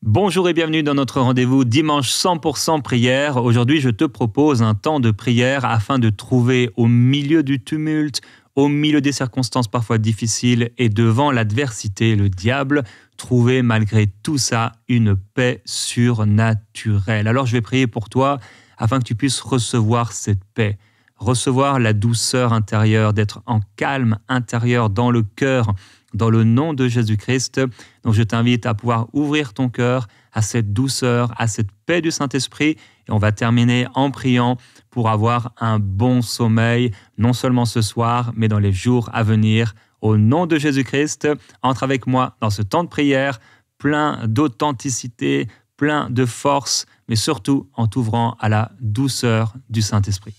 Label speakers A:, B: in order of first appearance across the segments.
A: Bonjour et bienvenue dans notre rendez-vous Dimanche 100% prière. Aujourd'hui, je te propose un temps de prière afin de trouver au milieu du tumulte, au milieu des circonstances parfois difficiles et devant l'adversité, le diable, trouver malgré tout ça une paix surnaturelle. Alors je vais prier pour toi afin que tu puisses recevoir cette paix, recevoir la douceur intérieure, d'être en calme intérieur dans le cœur, dans le nom de Jésus-Christ. Donc je t'invite à pouvoir ouvrir ton cœur à cette douceur, à cette paix du Saint-Esprit. Et on va terminer en priant pour avoir un bon sommeil, non seulement ce soir, mais dans les jours à venir. Au nom de Jésus-Christ, entre avec moi dans ce temps de prière, plein d'authenticité, plein de force, mais surtout en t'ouvrant à la douceur du Saint-Esprit.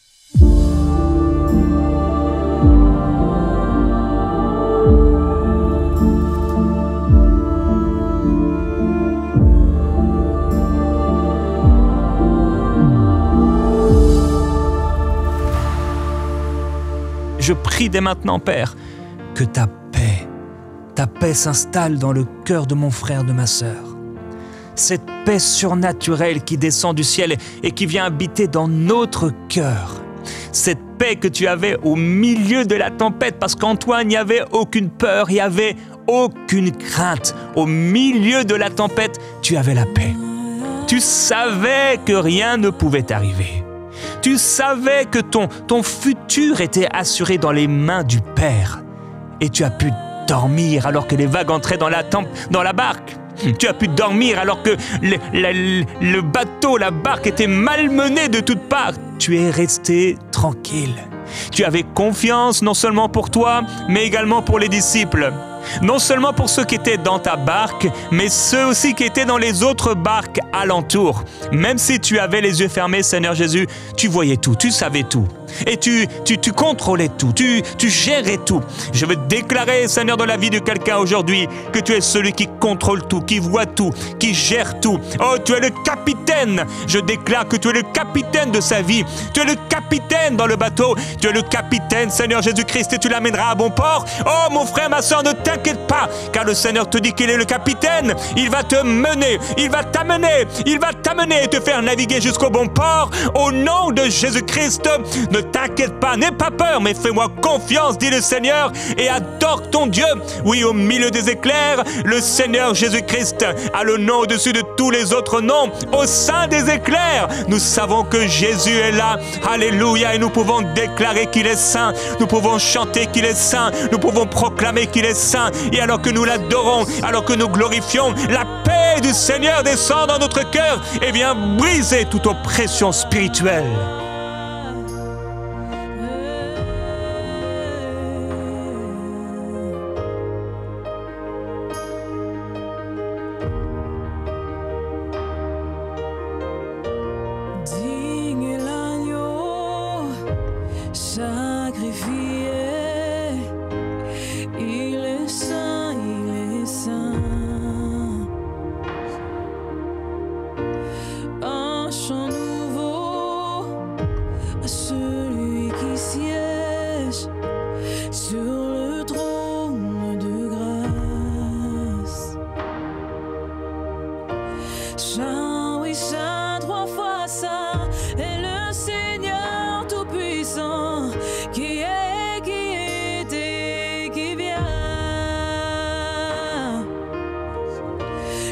A: Je prie dès maintenant, Père, que ta paix s'installe dans le cœur de mon frère, de ma sœur. Cette paix surnaturelle qui descend du ciel et qui vient habiter dans notre cœur. Cette paix que tu avais au milieu de la tempête, parce qu'en toi, il n'y avait aucune peur, il n'y avait aucune crainte. Au milieu de la tempête, tu avais la paix. Tu savais que rien ne pouvait t'arriver. Tu savais que ton futur était assuré dans les mains du Père. Et tu as pu dormir alors que les vagues entraient dans la barque. Tu as pu dormir alors que le bateau, la barque était malmenée de toutes parts. Tu es resté tranquille. Tu avais confiance non seulement pour toi, mais également pour les disciples. Non seulement pour ceux qui étaient dans ta barque, mais ceux aussi qui étaient dans les autres barques alentour. Même si tu avais les yeux fermés, Seigneur Jésus, tu voyais tout, tu savais tout. Et tu contrôlais tout, tu gérais tout. Je veux déclarer, Seigneur, dans la vie de quelqu'un aujourd'hui, que tu es celui qui contrôle tout, qui voit tout, qui gère tout. Oh, tu es le capitaine. Je déclare que tu es le capitaine de sa vie. Tu es le capitaine dans le bateau. Tu es le capitaine, Seigneur Jésus-Christ, et tu l'amèneras à bon port. Oh, mon frère, ma soeur, ne t'inquiète pas, car le Seigneur te dit qu'il est le capitaine. Il va te mener, il va t'amener et te faire naviguer jusqu'au bon port. Au nom de Jésus-Christ, ne t'inquiète pas, n'aie pas peur, mais fais-moi confiance, dit le Seigneur, et adore ton Dieu. Oui, au milieu des éclairs, le Seigneur Jésus-Christ a le nom au-dessus de tous les autres noms. Au sein des éclairs, nous savons que Jésus est là. Alléluia, et nous pouvons déclarer qu'il est saint. Nous pouvons chanter qu'il est saint. Nous pouvons proclamer qu'il est saint. Et alors que nous l'adorons, alors que nous glorifions, la paix du Seigneur descend dans notre cœur et vient briser toute oppression spirituelle.
B: Digne l'agneau sacrifié, il est saint, il est saint. Un chant nouveau à celui qui siège sur le trône de grâce. Saint, oui, saint, trois fois saint, est le Seigneur Tout-Puissant, qui est, qui était, et qui vient.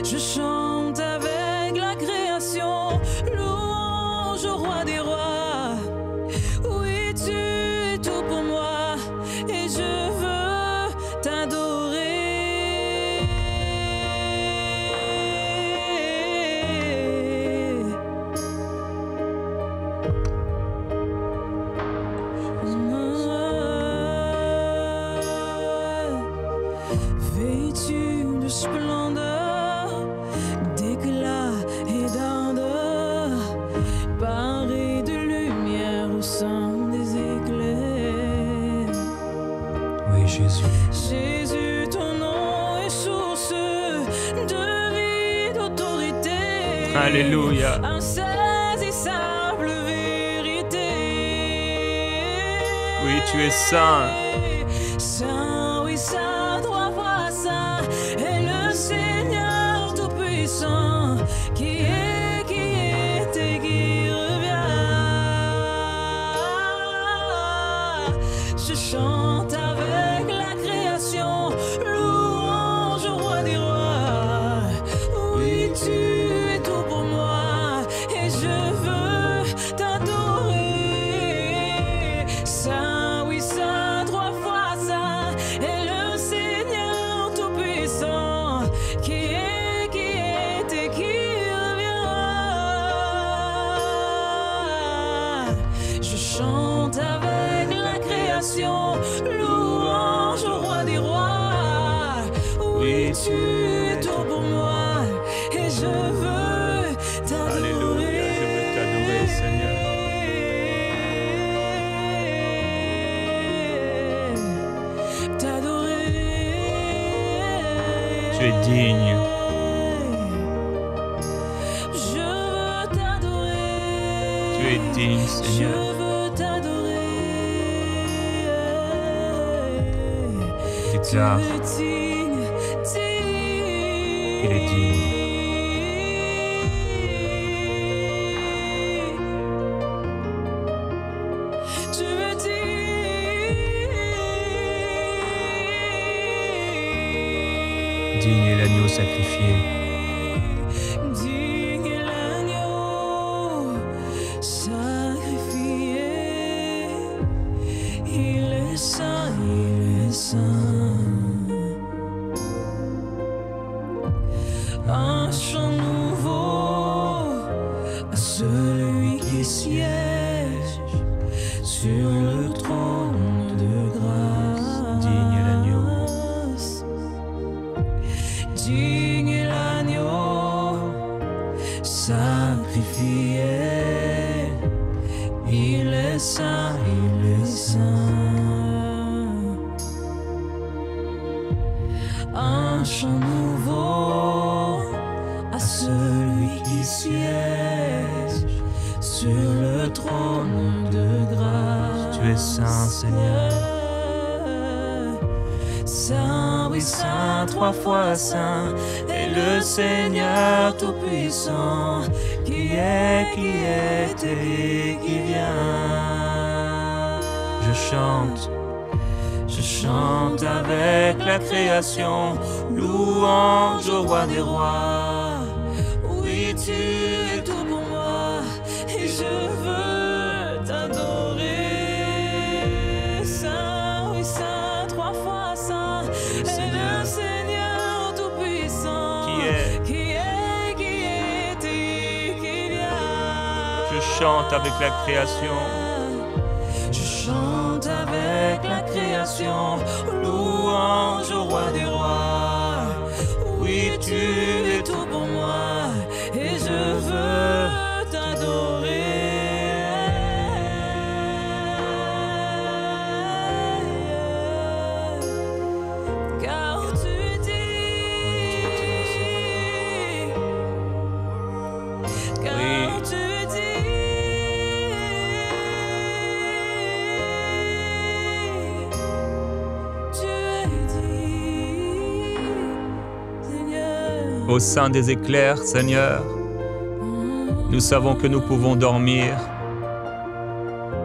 B: Je chante avec la création, louange au roi des rois. Oui, tu es tout pour moi, et je veux t'adorer. Vêtu de splendeur, d'éclat et d'ardeur, paré de lumière au sein des éclairs.
A: Oui, Jésus.
B: Jésus, ton nom est source de vie, d'autorité.
A: Alléluia.
B: Insaisissable vérité.
A: Oui, tu es saint.
B: Saint, oui, saint, trois fois saint, est le Seigneur Tout-Puissant, qui est et qui revient. Je chante avec la création, louange au roi des rois. Oui, tu es tout pour moi et je veux t'adorer. Saint, oui, Saint, 3 fois Saint, est le Seigneur Tout-Puissant, qui est et qui revient. Je chante avec la création, louange au roi des rois. Oui, tu es tout pour moi et je veux t'adorer.
A: Alléluia, je veux t'adorer, Seigneur. Tu es digne.
B: Je veux t'adorer.
A: Tu es digne,
B: Je
A: Seigneur.
B: veux t'adorer.
A: Déclare
B: Tu es digne,
A: qu'il est digne.
B: Tu es digne.
A: Digne est l'agneau sacrifié.
B: Digne est l'agneau sacrifié. Il est saint, il est saint. Un chant nouveau à celui qui siège sur le trône de grâce.
A: Digne est l'agneau.
B: Digne est l'agneau sacrifié. Il est saint, il est saint. Un chant nouveau à celui qui siège sur le trône de grâce.
A: Tu es saint, Seigneur.
B: Saint, oui, Saint, 3 fois Saint, est le Seigneur Tout-Puissant, qui est et qui vient. Je chante avec la création, louange au roi des rois. Oui, tu es tout pour moi et je veux t'adorer. Saint, oui, Saint, 3 fois Saint, est le Seigneur Tout-Puissant, qui est et qui vient.
A: Je chante avec la création.
B: Je chante avec la création, louange au roi des rois. Oui, tu es tout pour moi et je veux t'adorer. Car tu dis, car tu
A: Au sein des éclairs, Seigneur, nous savons que nous pouvons dormir,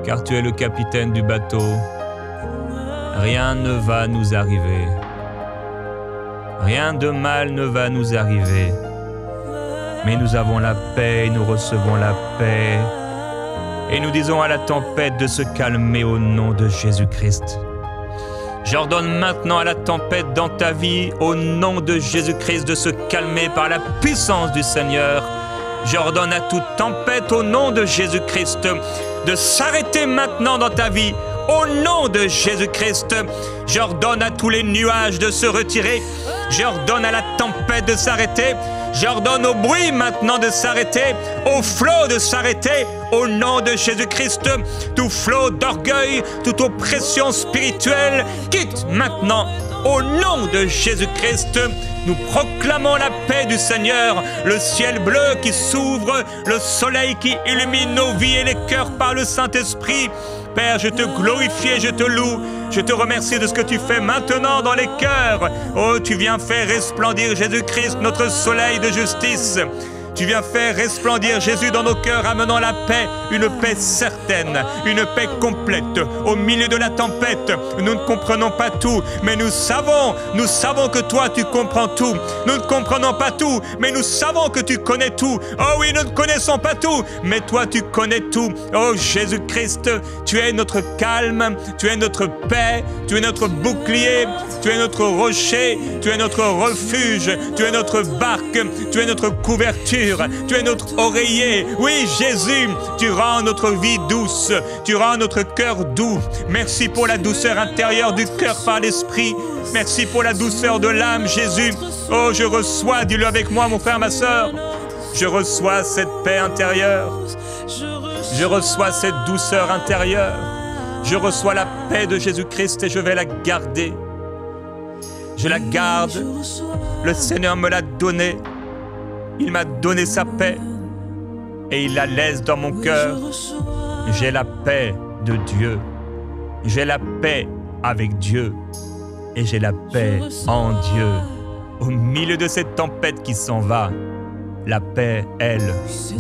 A: car tu es le capitaine du bateau. Rien ne va nous arriver. Rien de mal ne va nous arriver. Mais nous avons la paix et nous recevons la paix. Et nous disons à la tempête de se calmer au nom de Jésus-Christ. J'ordonne maintenant à la tempête dans ta vie, au nom de Jésus-Christ, de se calmer par la puissance du Seigneur. J'ordonne à toute tempête, au nom de Jésus-Christ, de s'arrêter maintenant dans ta vie, au nom de Jésus-Christ. J'ordonne à tous les nuages de se retirer. J'ordonne à la tempête de s'arrêter. J'ordonne au bruit maintenant de s'arrêter, au flot de s'arrêter, au nom de Jésus-Christ. Tout flot d'orgueil, toute oppression spirituelle, quitte maintenant, au nom de Jésus-Christ. Nous proclamons la paix du Seigneur, le ciel bleu qui s'ouvre, le soleil qui illumine nos vies et les cœurs par le Saint-Esprit. Père, je te glorifie et je te loue. Je te remercie de ce que tu fais maintenant dans les cœurs. Oh, tu viens faire resplendir Jésus-Christ, notre soleil de justice. Tu viens faire resplendir Jésus dans nos cœurs, amenant la paix, une paix certaine, une paix complète. Au milieu de la tempête, nous ne comprenons pas tout, mais nous savons que toi tu comprends tout. Nous ne comprenons pas tout, mais nous savons que tu connais tout. Oh oui, nous ne connaissons pas tout, mais toi tu connais tout. Oh Jésus-Christ, tu es notre calme, tu es notre paix, tu es notre bouclier, tu es notre rocher, tu es notre refuge, tu es notre barque, tu es notre couverture, tu es notre oreiller. Oui Jésus, tu rends notre vie douce, tu rends notre cœur doux. Merci pour la douceur intérieure du cœur par l'esprit. Merci pour la douceur de l'âme, Jésus. Oh, je reçois, dis-le avec moi, mon frère, ma sœur. Je reçois cette paix intérieure. Je reçois cette douceur intérieure. Je reçois la paix de Jésus-Christ et je vais la garder. Je la garde. Le Seigneur me l'a donnée. Il m'a donné sa paix et il la laisse dans mon cœur. J'ai la paix de Dieu. J'ai la paix avec Dieu et j'ai la paix en Dieu. Au milieu de cette tempête qui s'en va, la paix, elle,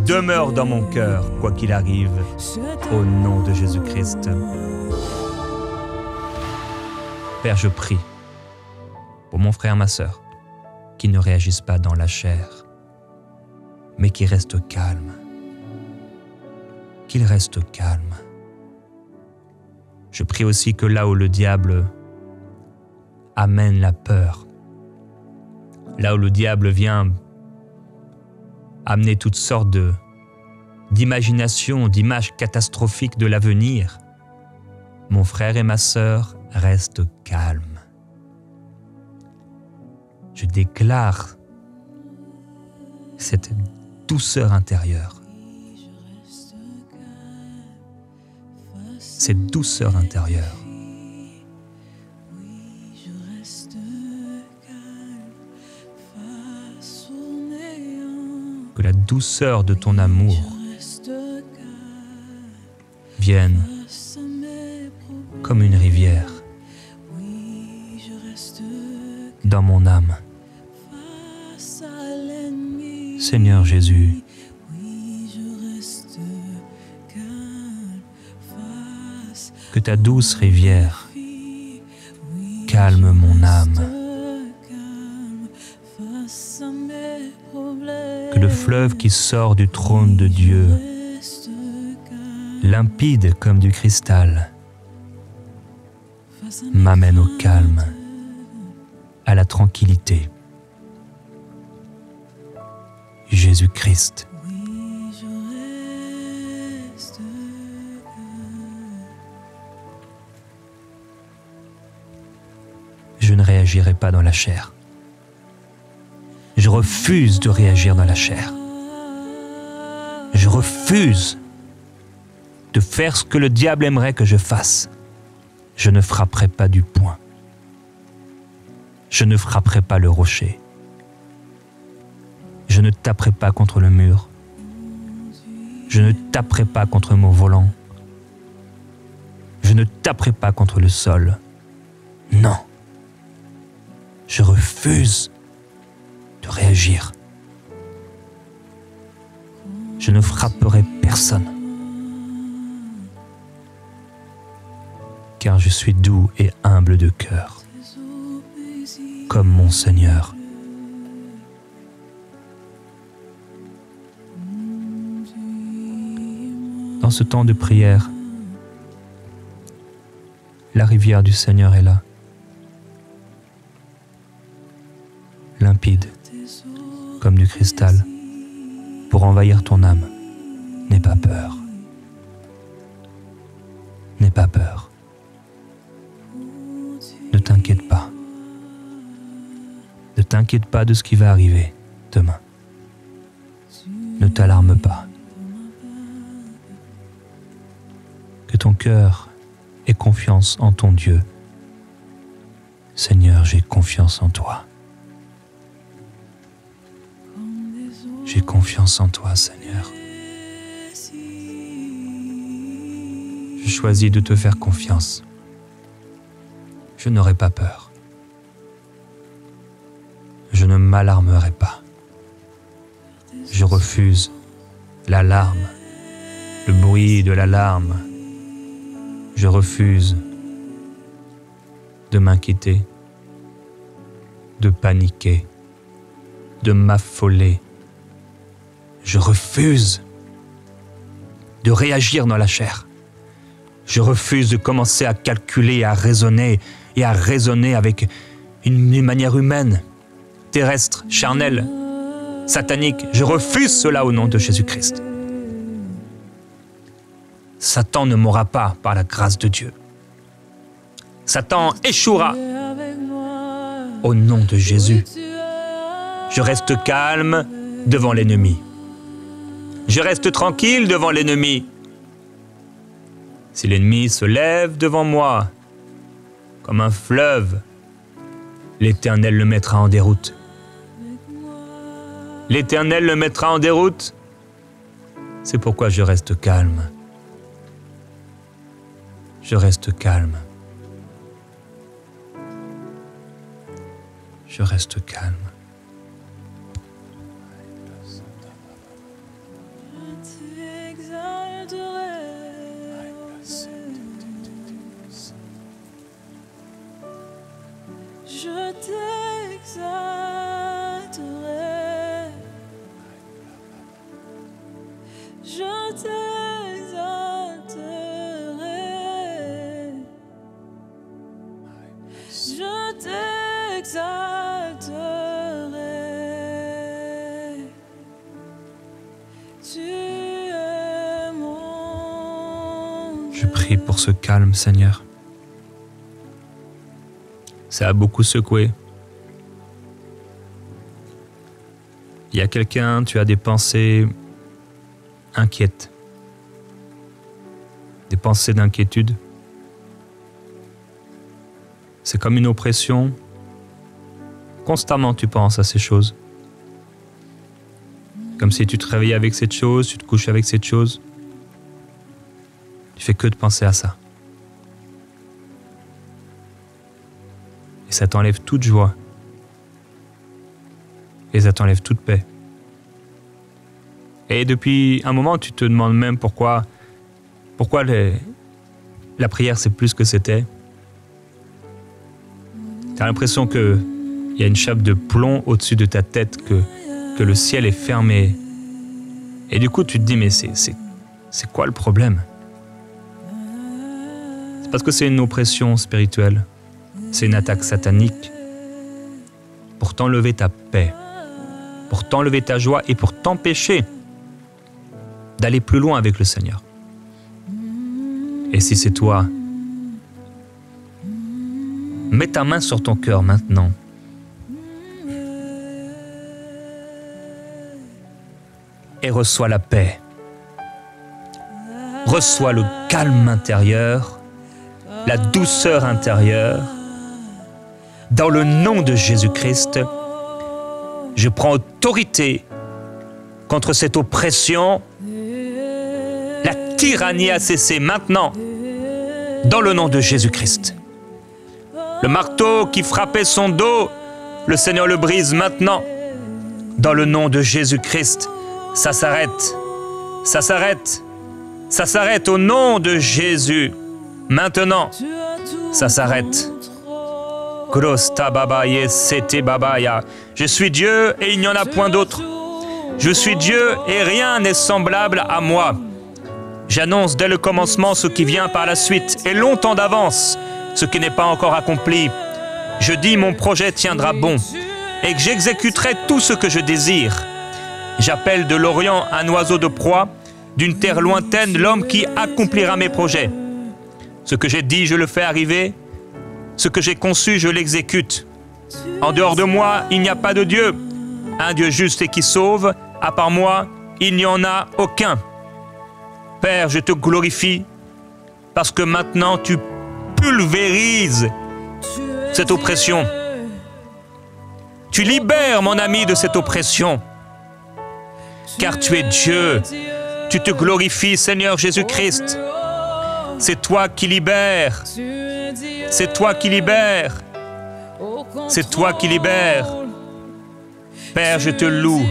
A: demeure dans mon cœur, quoi qu'il arrive, au nom de Jésus-Christ. Père, je prie pour mon frère, ma sœur, qui ne réagissent pas dans la chair, mais qui restent calmes. Qu'ils restent calmes. Je prie aussi que là où le diable amène la peur, là où le diable vient amener toutes sortes d'imaginations, d'images catastrophiques de l'avenir, mon frère et ma sœur restent calmes. Je déclare cette douceur intérieure, cette douceur intérieure. Que la douceur de ton amour vienne comme une rivière dans mon âme. Seigneur Jésus, que ta douce rivière calme mon âme. Que le fleuve qui sort du trône de Dieu, limpide comme du cristal, m'amène au calme, à la tranquillité. Jésus-Christ. Je ne réagirai pas dans la chair. Je refuse de réagir dans la chair. Je refuse de faire ce que le diable aimerait que je fasse. Je ne frapperai pas du poing. Je ne frapperai pas le rocher. Je ne taperai pas contre le mur. Je ne taperai pas contre mon volant. Je ne taperai pas contre le sol. Non. Je refuse de réagir. Je ne frapperai personne. Car je suis doux et humble de cœur, comme mon Seigneur. Dans ce temps de prière, la rivière du Seigneur est là, limpide, comme du cristal, pour envahir ton âme. N'aie pas peur. N'aie pas peur. Ne t'inquiète pas. Ne t'inquiète pas de ce qui va arriver demain. Ne t'alarme pas. Que ton cœur ait confiance en ton Dieu. Seigneur, j'ai confiance en toi. J'ai confiance en toi, Seigneur. Je choisis de te faire confiance. Je n'aurai pas peur. Je ne m'alarmerai pas. Je refuse l'alarme, le bruit de l'alarme. Je refuse de m'inquiéter, de paniquer, de m'affoler. Je refuse de réagir dans la chair. Je refuse de commencer à calculer, à raisonner et à raisonner avec une manière humaine, terrestre, charnelle, satanique. Je refuse cela au nom de Jésus-Christ. Satan ne m'aura pas par la grâce de Dieu. Satan échouera au nom de Jésus. Je reste calme devant l'ennemi. Je reste tranquille devant l'ennemi. Si l'ennemi se lève devant moi, comme un fleuve, l'Éternel le mettra en déroute. L'Éternel le mettra en déroute. C'est pourquoi je reste calme. Je reste calme. Je reste calme.
B: Je t'exalterai. Je t'exalterai. Je t'exalterai. Tu es mon Dieu.
A: Je prie pour ce calme, Seigneur. Ça a beaucoup secoué. Il y a quelqu'un, tu as des pensées inquiètes, des pensées d'inquiétude. C'est comme une oppression. Constamment, tu penses à ces choses. Comme si tu te réveillais avec cette chose, tu te couches avec cette chose. Tu fais que de penser à ça. Et ça t'enlève toute joie. Et ça t'enlève toute paix. Et depuis un moment, tu te demandes même pourquoi la prière, c'est plus que c'était. Tu as l'impression qu'il y a une chape de plomb au-dessus de ta tête, que le ciel est fermé. Et du coup, tu te dis, mais c'est quoi le problème? C'est parce que c'est une oppression spirituelle. C'est une attaque satanique pour t'enlever ta paix, pour t'enlever ta joie et pour t'empêcher d'aller plus loin avec le Seigneur. Et si c'est toi, mets ta main sur ton cœur maintenant. Et reçois la paix. Reçois le calme intérieur, la douceur intérieure. Dans le nom de Jésus-Christ, je prends autorité contre cette oppression. La tyrannie a cessé maintenant, dans le nom de Jésus-Christ. Le marteau qui frappait son dos, le Seigneur le brise maintenant, dans le nom de Jésus-Christ. Ça s'arrête, ça s'arrête, ça s'arrête au nom de Jésus. Maintenant, ça s'arrête. Je suis Dieu et il n'y en a point d'autre. Je suis Dieu et rien n'est semblable à moi. J'annonce dès le commencement ce qui vient par la suite et longtemps d'avance ce qui n'est pas encore accompli. Je dis mon projet tiendra bon et que j'exécuterai tout ce que je désire. J'appelle de l'Orient un oiseau de proie, d'une terre lointaine l'homme qui accomplira mes projets. Ce que j'ai dit, je le fais arriver. Ce que j'ai conçu, je l'exécute. En dehors de moi, il n'y a pas de Dieu. Un Dieu juste et qui sauve. À part moi, il n'y en a aucun. Père, je te glorifie parce que maintenant tu pulvérises cette oppression. Tu libères mon ami de cette oppression. Car tu es Dieu. Tu te glorifies, Seigneur Jésus-Christ. C'est toi qui libères. C'est toi qui libères. C'est toi qui libères. Père, je te loue.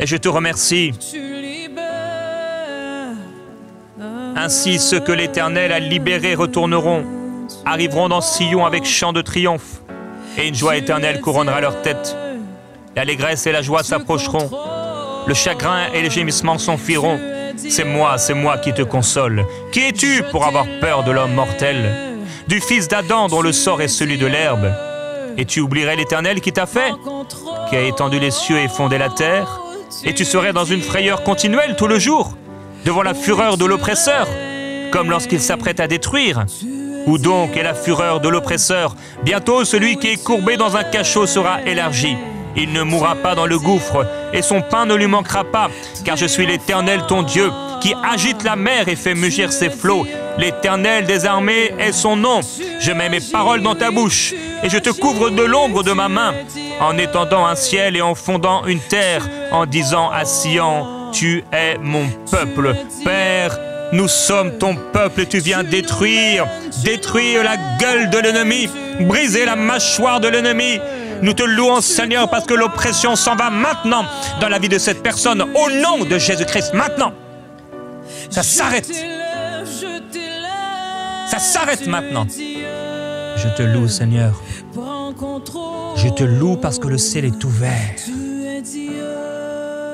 A: Et je te remercie.
B: tu libères.
A: Ainsi, ceux que l'Éternel a libérés retourneront, arriveront dans Sion avec chant de triomphe, et une joie éternelle couronnera leur tête. L'allégresse et la joie s'approcheront, le chagrin et les gémissements s'enfuiront. C'est moi qui te console. Qui es-tu pour avoir peur de l'homme mortel, du fils d'Adam dont le sort est celui de l'herbe? Et tu oublierais l'Éternel qui t'a fait, qui a étendu les cieux et fondé la terre? Et tu serais dans une frayeur continuelle tout le jour, devant la fureur de l'oppresseur, comme lorsqu'il s'apprête à détruire. Où donc est la fureur de l'oppresseur? Bientôt celui qui est courbé dans un cachot sera élargi. Il ne mourra pas dans le gouffre, et son pain ne lui manquera pas, car je suis l'Éternel ton Dieu, qui agite la mer et fait mugir ses flots. L'Éternel des armées est son nom. Je mets mes paroles dans ta bouche, et je te couvre de l'ombre de ma main, en étendant un ciel et en fondant une terre, en disant à Sion, tu es mon peuple. Père, nous sommes ton peuple et tu viens détruire la gueule de l'ennemi, briser la mâchoire de l'ennemi. Nous te louons, Seigneur, parce que l'oppression s'en va maintenant dans la vie de cette personne, au nom de Jésus-Christ, maintenant. Ça s'arrête. Ça s'arrête maintenant. Je te loue, Seigneur. Je te loue parce que le ciel est ouvert.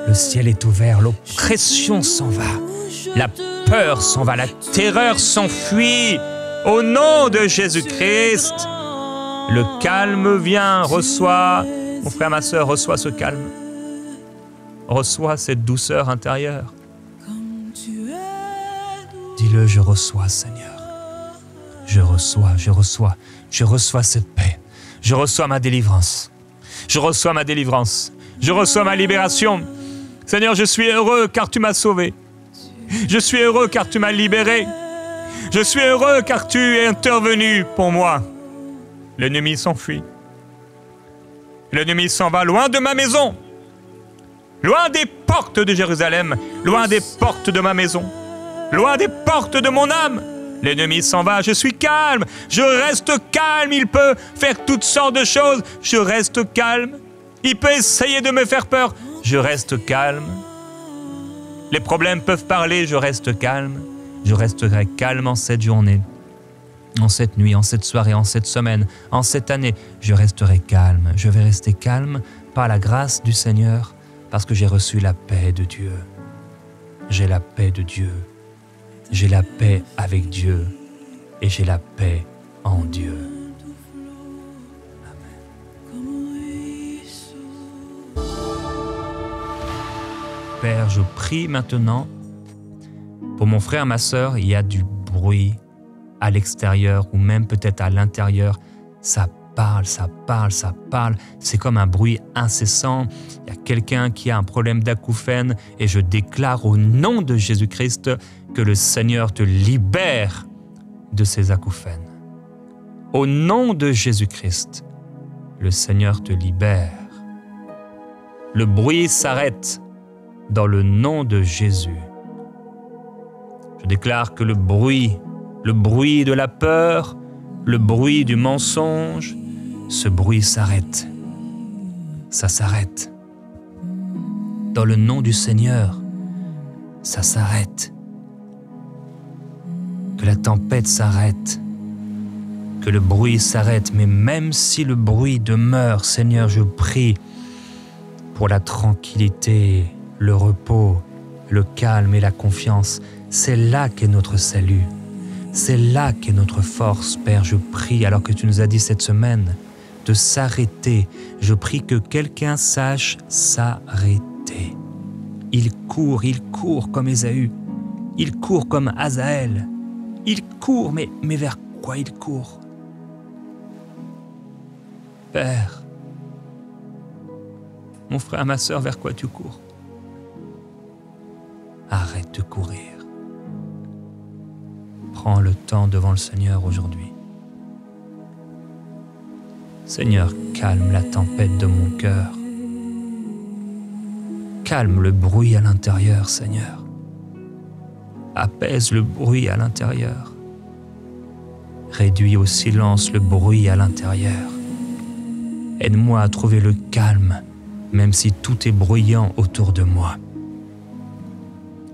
A: Le ciel est ouvert, l'oppression s'en va, la peur s'en va, la terreur s'enfuit. Au nom de Jésus-Christ, le calme vient, reçois, mon frère, ma sœur, reçois ce calme. Reçois cette douceur intérieure. Dis-le, je reçois, Seigneur. Je reçois cette paix. Je reçois ma délivrance. Je reçois ma délivrance. Je reçois ma libération. Seigneur, je suis heureux car tu m'as sauvé. Je suis heureux car tu m'as libéré. Je suis heureux car tu es intervenu pour moi. L'ennemi s'enfuit. L'ennemi s'en va loin de ma maison. Loin des portes de Jérusalem. Loin des portes de ma maison. Loin des portes de mon âme. L'ennemi s'en va, je suis calme. Je reste calme. Il peut faire toutes sortes de choses. Je reste calme. Il peut essayer de me faire peur. Je reste calme. Les problèmes peuvent parler. Je reste calme. Je resterai calme en cette journée, en cette nuit, en cette soirée, en cette semaine, en cette année. Je resterai calme. Je vais rester calme par la grâce du Seigneur parce que j'ai reçu la paix de Dieu. J'ai la paix de Dieu. J'ai la paix avec Dieu et j'ai la paix en Dieu. Père, je prie maintenant pour mon frère, ma sœur. Il y a du bruit à l'extérieur ou même peut-être à l'intérieur. Ça parle, ça parle, ça parle. C'est comme un bruit incessant. Il y a quelqu'un qui a un problème d'acouphène et je déclare au nom de Jésus-Christ que le Seigneur te libère de ces acouphènes. Au nom de Jésus-Christ, le Seigneur te libère. Le bruit s'arrête dans le nom de Jésus. Je déclare que le bruit de la peur, le bruit du mensonge, ce bruit s'arrête. Ça s'arrête. Dans le nom du Seigneur, ça s'arrête. Que la tempête s'arrête. Que le bruit s'arrête. Mais même si le bruit demeure, Seigneur, je prie pour la tranquillité, le repos, le calme et la confiance. C'est là qu'est notre salut. C'est là qu'est notre force, Père. Je prie, alors que tu nous as dit cette semaine de s'arrêter, je prie que quelqu'un sache s'arrêter. Il court comme Ésaü. Il court comme Azaël. Il court, mais vers quoi il court? Père, mon frère, ma sœur, vers quoi tu cours? Arrête de courir. Prends le temps devant le Seigneur aujourd'hui. Seigneur, calme la tempête de mon cœur. Calme le bruit à l'intérieur, Seigneur. Apaise le bruit à l'intérieur. Réduis au silence le bruit à l'intérieur. Aide-moi à trouver le calme même si tout est bruyant autour de moi.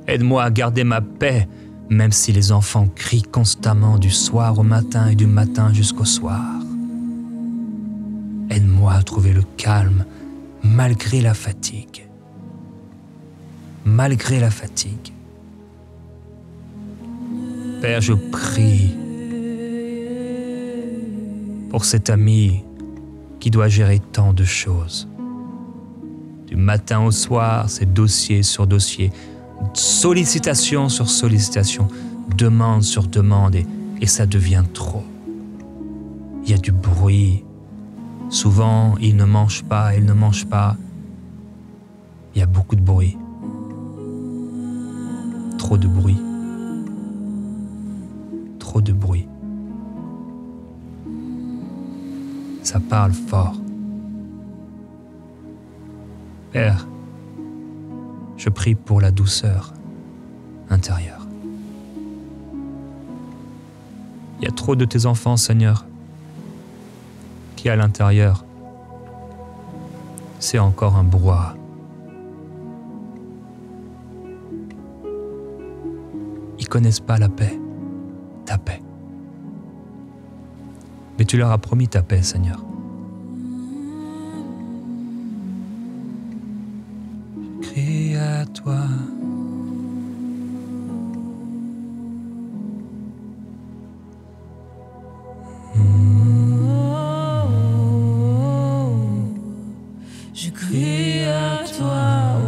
A: Aide-moi à garder ma paix, même si les enfants crient constamment du soir au matin et du matin jusqu'au soir. Aide-moi à trouver le calme malgré la fatigue. Malgré la fatigue. Père, je prie pour cet ami qui doit gérer tant de choses. Du matin au soir, c'est dossier sur dossier, sollicitation sur sollicitation, demande sur demande, et ça devient trop. Il y a du bruit. Souvent, il ne mange pas, il ne mange pas. Il y a beaucoup de bruit. Trop de bruit. Trop de bruit. Ça parle fort. Père, je prie pour la douceur intérieure. Il y a trop de tes enfants, Seigneur, qui à l'intérieur, c'est encore un brouhaha. Ils connaissent pas la paix, ta paix. Mais tu leur as promis ta paix, Seigneur. Je crie à toi.
B: Je crie à toi.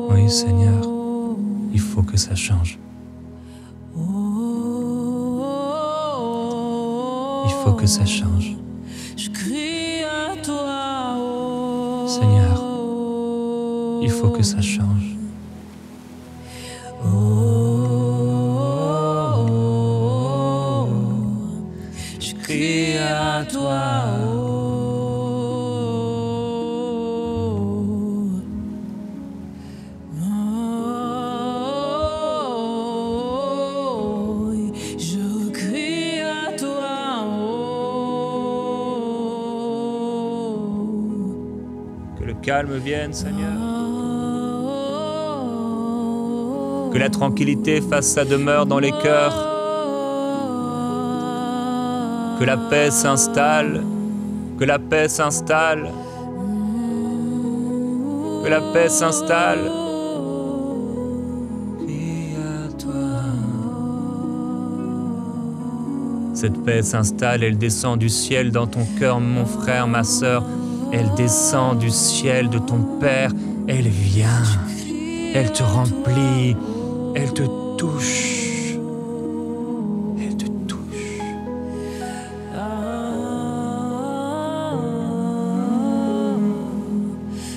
A: Oui, Seigneur, il faut que ça change. Il faut que ça change.
B: Je crie à toi.
A: Seigneur, il faut que ça change.
B: Je crie à toi. Je crie à toi.
A: Que le calme vienne, Seigneur. Que la tranquillité fasse sa demeure dans les cœurs. Que la paix s'installe. Que la paix s'installe. Que la paix s'installe. Crie à toi. Cette paix s'installe, elle descend du ciel dans ton cœur, mon frère, ma sœur. Elle descend du ciel de ton Père. Elle vient. Elle te remplit. Elle te touche. Elle te touche.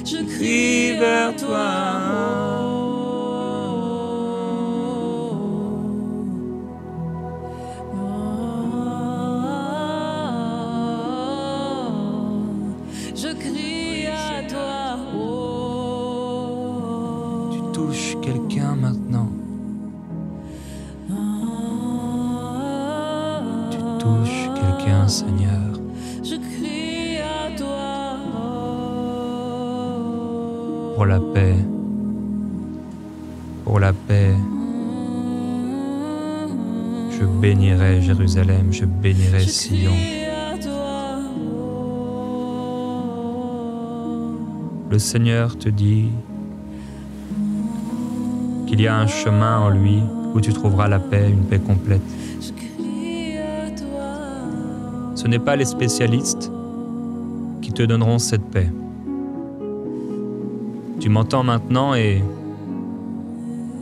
B: Je crie vers toi. Je crie à toi.
A: Tu touches quelqu'un maintenant. Tu touches quelqu'un, Seigneur.
B: Je crie à toi.
A: Pour la paix. Pour la paix. Je bénirai Jérusalem, je bénirai Sion. Le Seigneur te dit qu'il y a un chemin en lui où tu trouveras la paix, une paix complète. Ce n'est pas les spécialistes qui te donneront cette paix. Tu m'entends maintenant et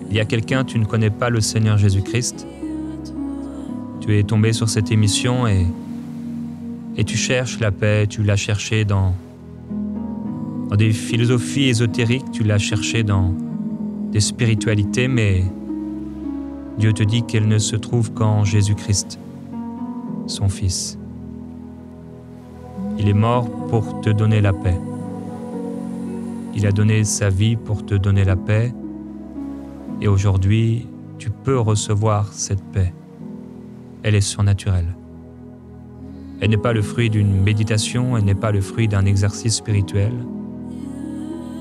A: il y a quelqu'un, tu ne connais pas le Seigneur Jésus-Christ. Tu es tombé sur cette émission et tu cherches la paix, tu l'as cherchée dans des philosophies ésotériques, tu l'as cherchée dans des spiritualités, mais Dieu te dit qu'elle ne se trouve qu'en Jésus-Christ, son Fils. Il est mort pour te donner la paix. Il a donné sa vie pour te donner la paix. Et aujourd'hui, tu peux recevoir cette paix. Elle est surnaturelle. Elle n'est pas le fruit d'une méditation, elle n'est pas le fruit d'un exercice spirituel,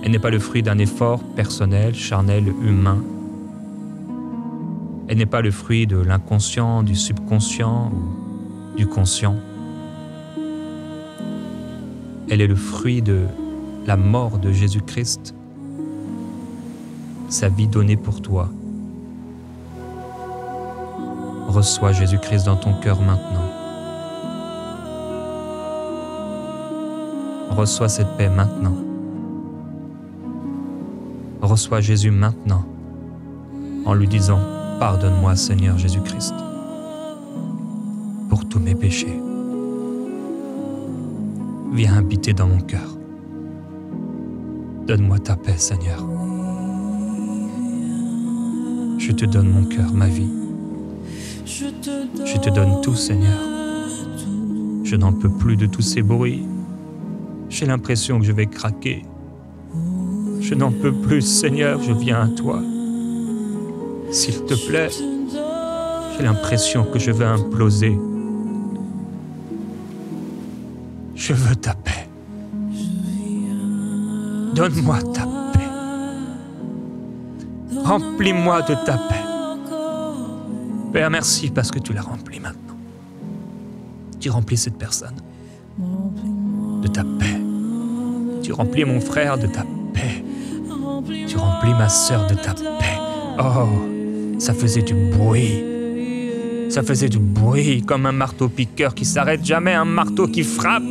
A: elle n'est pas le fruit d'un effort personnel, charnel, humain. Elle n'est pas le fruit de l'inconscient, du subconscient ou du conscient. Elle est le fruit de la mort de Jésus-Christ, sa vie donnée pour toi. Reçois Jésus-Christ dans ton cœur maintenant. Reçois cette paix maintenant. Reçois Jésus maintenant en lui disant « Pardonne-moi Seigneur Jésus-Christ pour tous mes péchés. Viens habiter dans mon cœur. Donne-moi ta paix Seigneur. Je te donne mon cœur, ma vie. Je te donne tout Seigneur. Je n'en peux plus de tous ces bruits. J'ai l'impression que je vais craquer. Je n'en peux plus, Seigneur, je viens à toi. S'il te plaît, j'ai l'impression que je vais imploser. Je veux ta paix. Donne-moi ta paix. Remplis-moi de ta paix. Père, merci parce que tu l'as rempli maintenant. Tu remplis cette personne de ta paix. Tu remplis mon frère de ta paix. Tu remplis ma sœur de ta paix. Oh, ça faisait du bruit. Ça faisait du bruit comme un marteau-piqueur qui s'arrête jamais, un marteau qui frappe.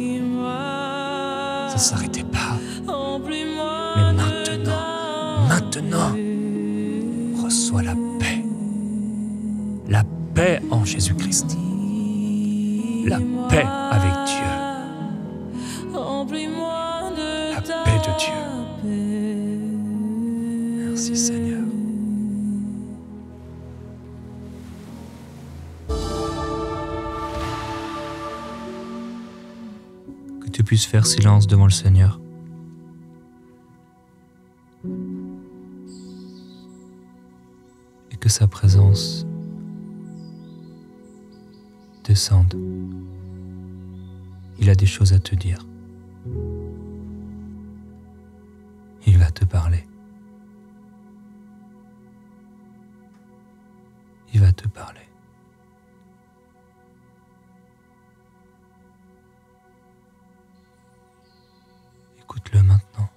A: Ça ne s'arrêtait pas. Mais maintenant, reçois la paix. La paix en Jésus-Christ. La paix avec Dieu. La paix de Dieu. Merci Seigneur. Que tu puisses faire silence devant le Seigneur. Et que sa présence descende. Il a des choses à te dire. Il va te parler. Il va te parler. Écoute-le maintenant.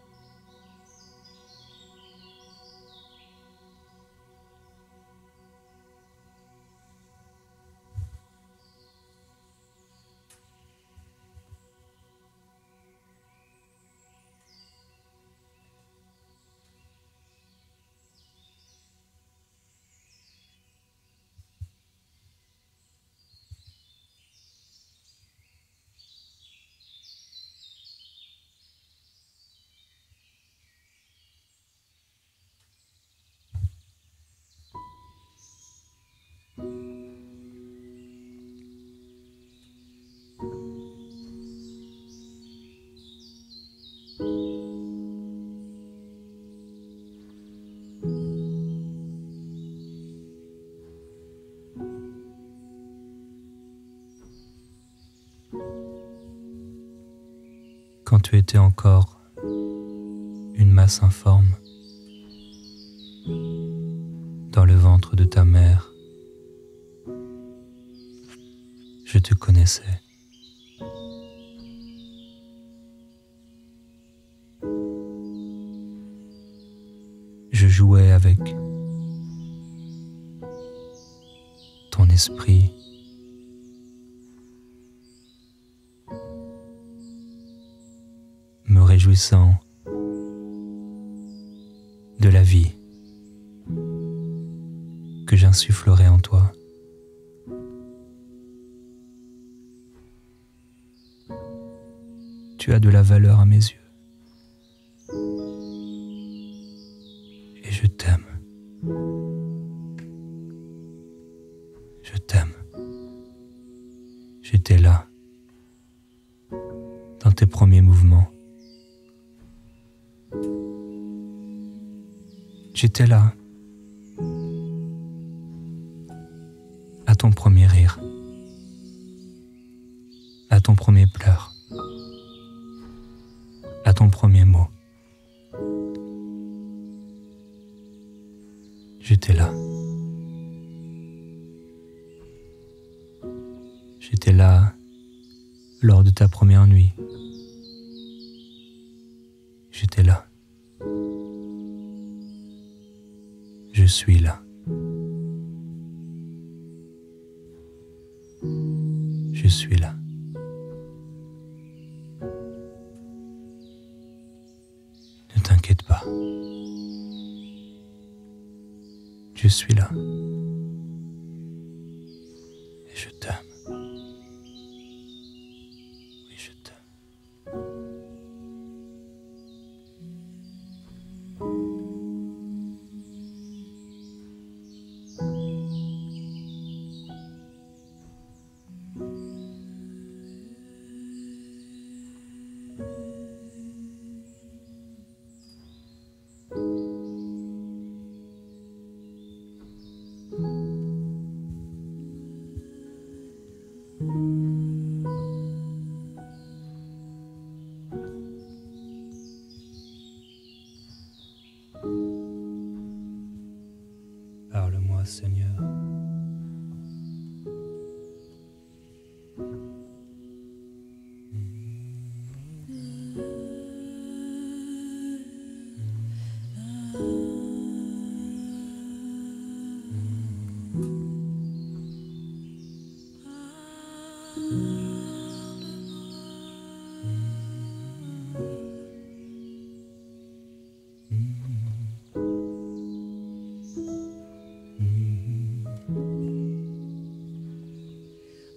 A: Quand tu étais encore une masse informe dans le ventre de ta mère, je te connaissais. Je jouais avec ton esprit. Me réjouissant de la vie que j'insufflerai en toi. Tu as de la valeur à mes yeux. Et je t'aime. Je t'aime. J'étais là, dans tes premiers mouvements. J'étais là, à ton premier rire, à ton ton premier pleur, à ton premier mot. J'étais là. J'étais là lors de ta première nuit. J'étais là. Je suis là. Je suis là. Ne t'inquiète pas. Je suis là. Et je t'aime. Oui, je t'aime. Parle-moi, Seigneur.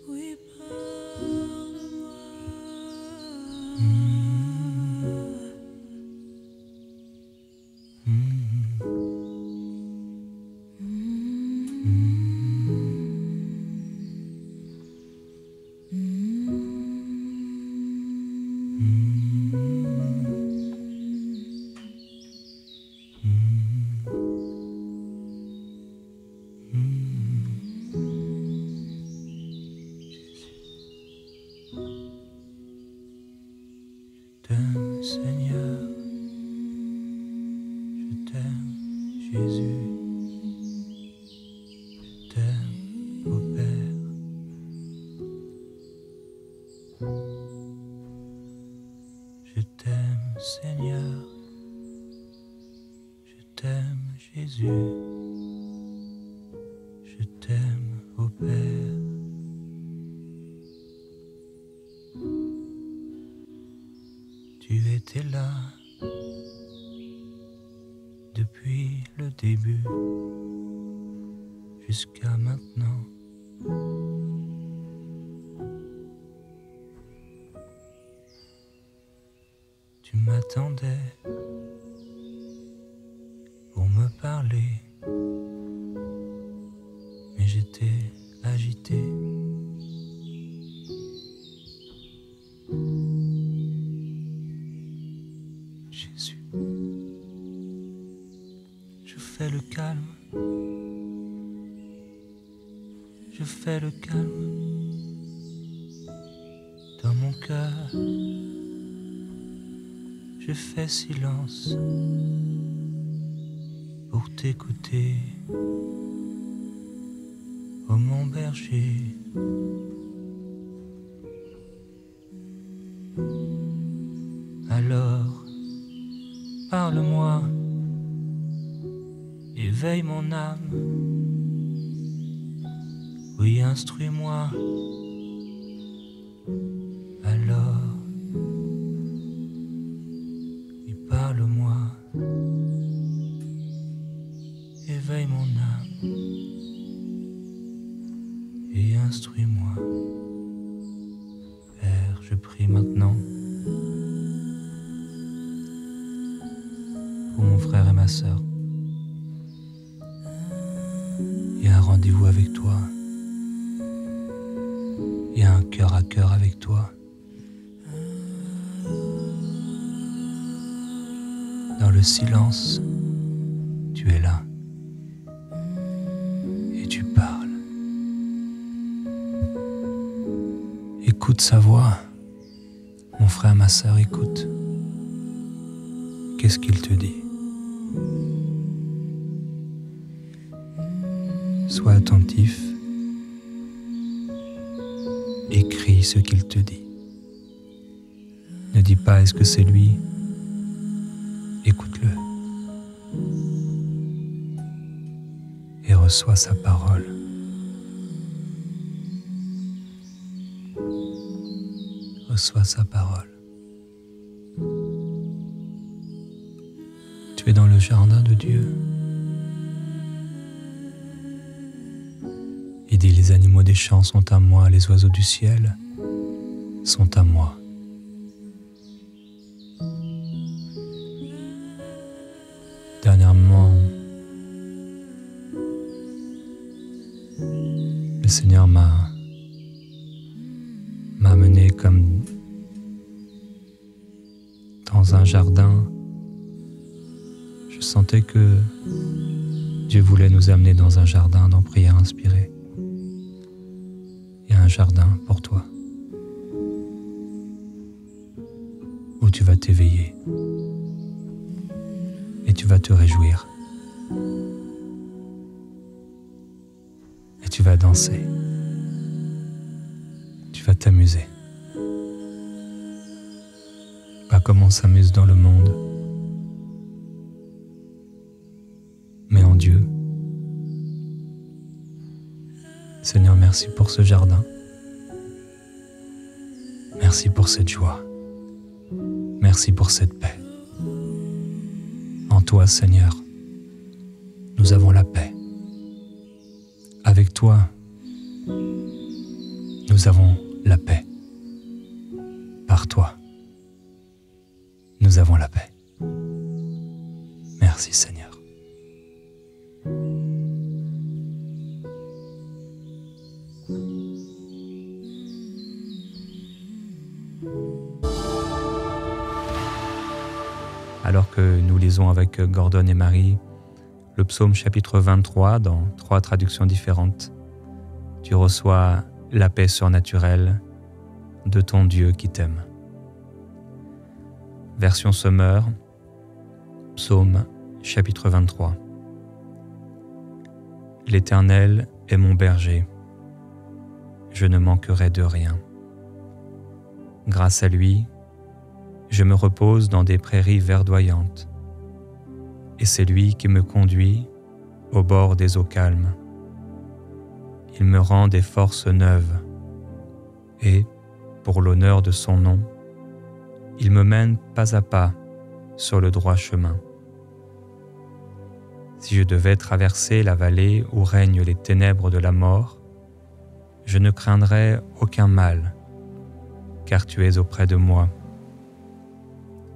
B: Oui, parle-moi.
A: Je t'aime, Seigneur. Je t'aime, Jésus. Je t'aime, ô Père. Je t'aime, Seigneur. Je t'aime, Jésus. Je t'aime, ô Père. Tu étais là depuis le début jusqu'à maintenant. Tu m'attendais pour me parler, mais j'étais agité. Jésus, je fais le calme, je fais le calme dans mon cœur, je fais silence pour t'écouter, ô mon berger. Alors, parle-moi, éveille mon âme, oui, instruis-moi. Alors, oui, parle-moi, éveille mon âme et instruis-moi. Père, je prie maintenant pour mon frère et ma sœur. Il y a un rendez-vous avec toi. Il y a un cœur à cœur avec toi. Dans le silence, tu es là. Et tu parles. Écoute Écoute sa voix. Mon frère, ma sœur, écoute. Qu'est-ce qu'il te dit? Sois attentif. Écris ce qu'il te dit. Ne dis pas est-ce que c'est lui. Écoute-le. Et reçois sa parole. Reçois sa parole. Tu es dans le jardin de Dieu. Il dit, les animaux des champs sont à moi, les oiseaux du ciel sont à moi. Dernièrement, le Seigneur m'a amené comme dans un jardin. Je sentais que Dieu voulait nous amener dans un jardin dans prière inspirée. Il y a un jardin pour toi où tu vas t'éveiller et tu vas te réjouir et tu vas danser, tu vas t'amuser, pas comme on s'amuse dans le monde, mais en Dieu. Seigneur, merci pour ce jardin. Merci pour cette joie. Merci pour cette paix. En toi, Seigneur, nous avons la paix. Avec toi, nous avons la paix. Par toi, nous avons la paix. Merci, Seigneur. Alors que nous lisons avec Gordon et Marie le psaume chapitre 23 dans 3 traductions différentes, tu reçois la paix surnaturelle de ton Dieu qui t'aime. Version Sommer, psaume chapitre 23. L'Éternel est mon berger, je ne manquerai de rien. Grâce à lui, je me repose dans des prairies verdoyantes, et c'est lui qui me conduit au bord des eaux calmes. Il me rend des forces neuves, et, pour l'honneur de son nom, il me mène pas à pas sur le droit chemin. Si je devais traverser la vallée où règnent les ténèbres de la mort, je ne craindrais aucun mal, car tu es auprès de moi.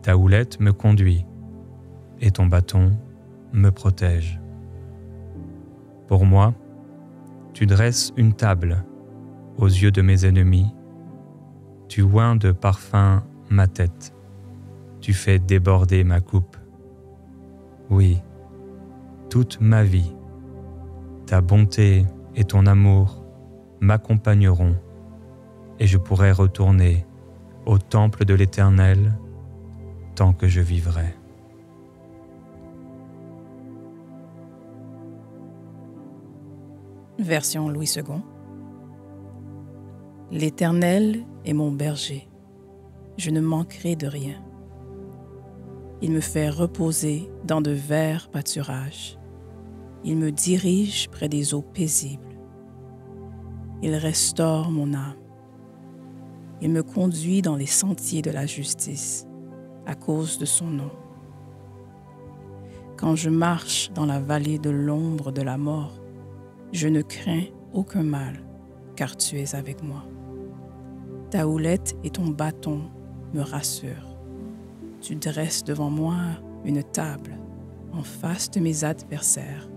A: Ta houlette me conduit, et ton bâton me protège. Pour moi, tu dresses une table aux yeux de mes ennemis, tu oins de parfum ma tête, tu fais déborder ma coupe. Oui, toute ma vie, ta bonté et ton amour m'accompagneront, et je pourrai retourner au temple de l'Éternel tant que je vivrai.
C: Version Louis II. L'Éternel est mon berger, je ne manquerai de rien. Il me fait reposer dans de verts pâturages. Il me dirige près des eaux paisibles. Il restaure mon âme. Il me conduit dans les sentiers de la justice, à cause de son nom. Quand je marche dans la vallée de l'ombre de la mort, je ne crains aucun mal, car tu es avec moi. Ta houlette et ton bâton me rassurent. Tu dresses devant moi une table en face de mes adversaires.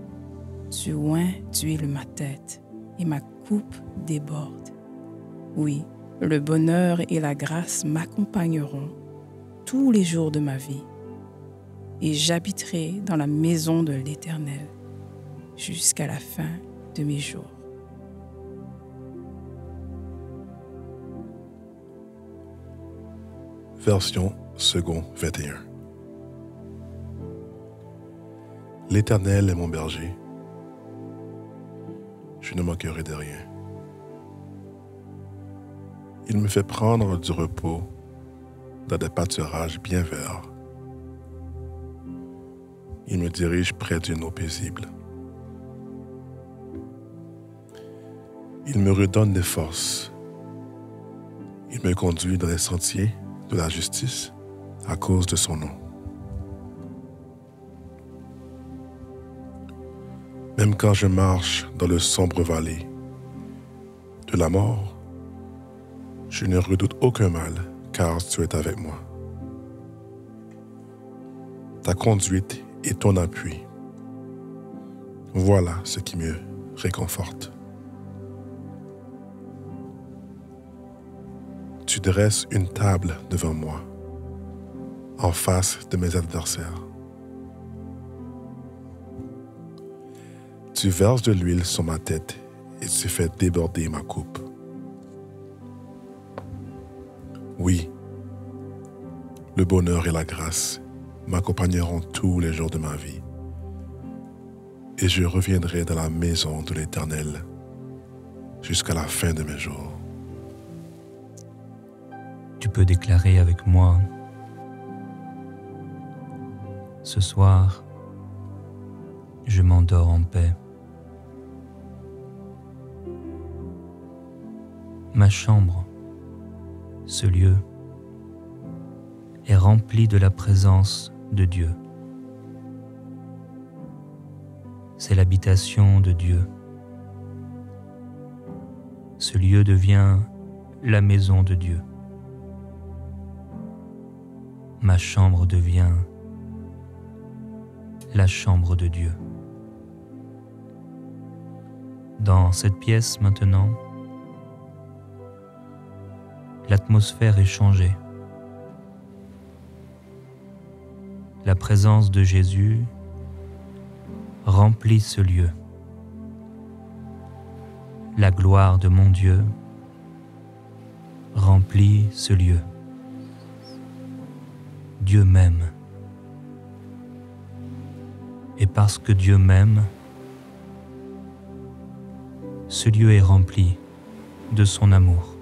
C: Tu oins d'huile ma tête et ma coupe déborde. Oui, le bonheur et la grâce m'accompagneront tous les jours de ma vie, et j'habiterai dans la maison de l'Éternel jusqu'à la fin de mes jours.
D: version second 21. L'Éternel est mon berger, je ne manquerai de rien. Il me fait prendre du repos dans des pâturages bien verts. Il me dirige près d'une eau paisible. Il me redonne des forces. Il me conduit dans les sentiers de la justice à cause de son nom. Même quand je marche dans le sombre vallée de la mort, je ne redoute aucun mal, car tu es avec moi. Ta conduite et ton appui, voilà ce qui me réconforte. Tu dresses une table devant moi, en face de mes adversaires. Tu verses de l'huile sur ma tête et tu fais déborder ma coupe. Oui, le bonheur et la grâce m'accompagneront tous les jours de ma vie, et je reviendrai dans la maison de l'Éternel jusqu'à la fin de mes jours.
A: Tu peux déclarer avec moi: ce soir, je m'endors en paix. Ma chambre, ce lieu, est rempli de la présence de Dieu. C'est l'habitation de Dieu. Ce lieu devient la maison de Dieu. Ma chambre devient la chambre de Dieu. Dans cette pièce maintenant, l'atmosphère est changée. La présence de Jésus remplit ce lieu. La gloire de mon Dieu remplit ce lieu. Dieu m'aime. Et parce que Dieu m'aime, ce lieu est rempli de son amour.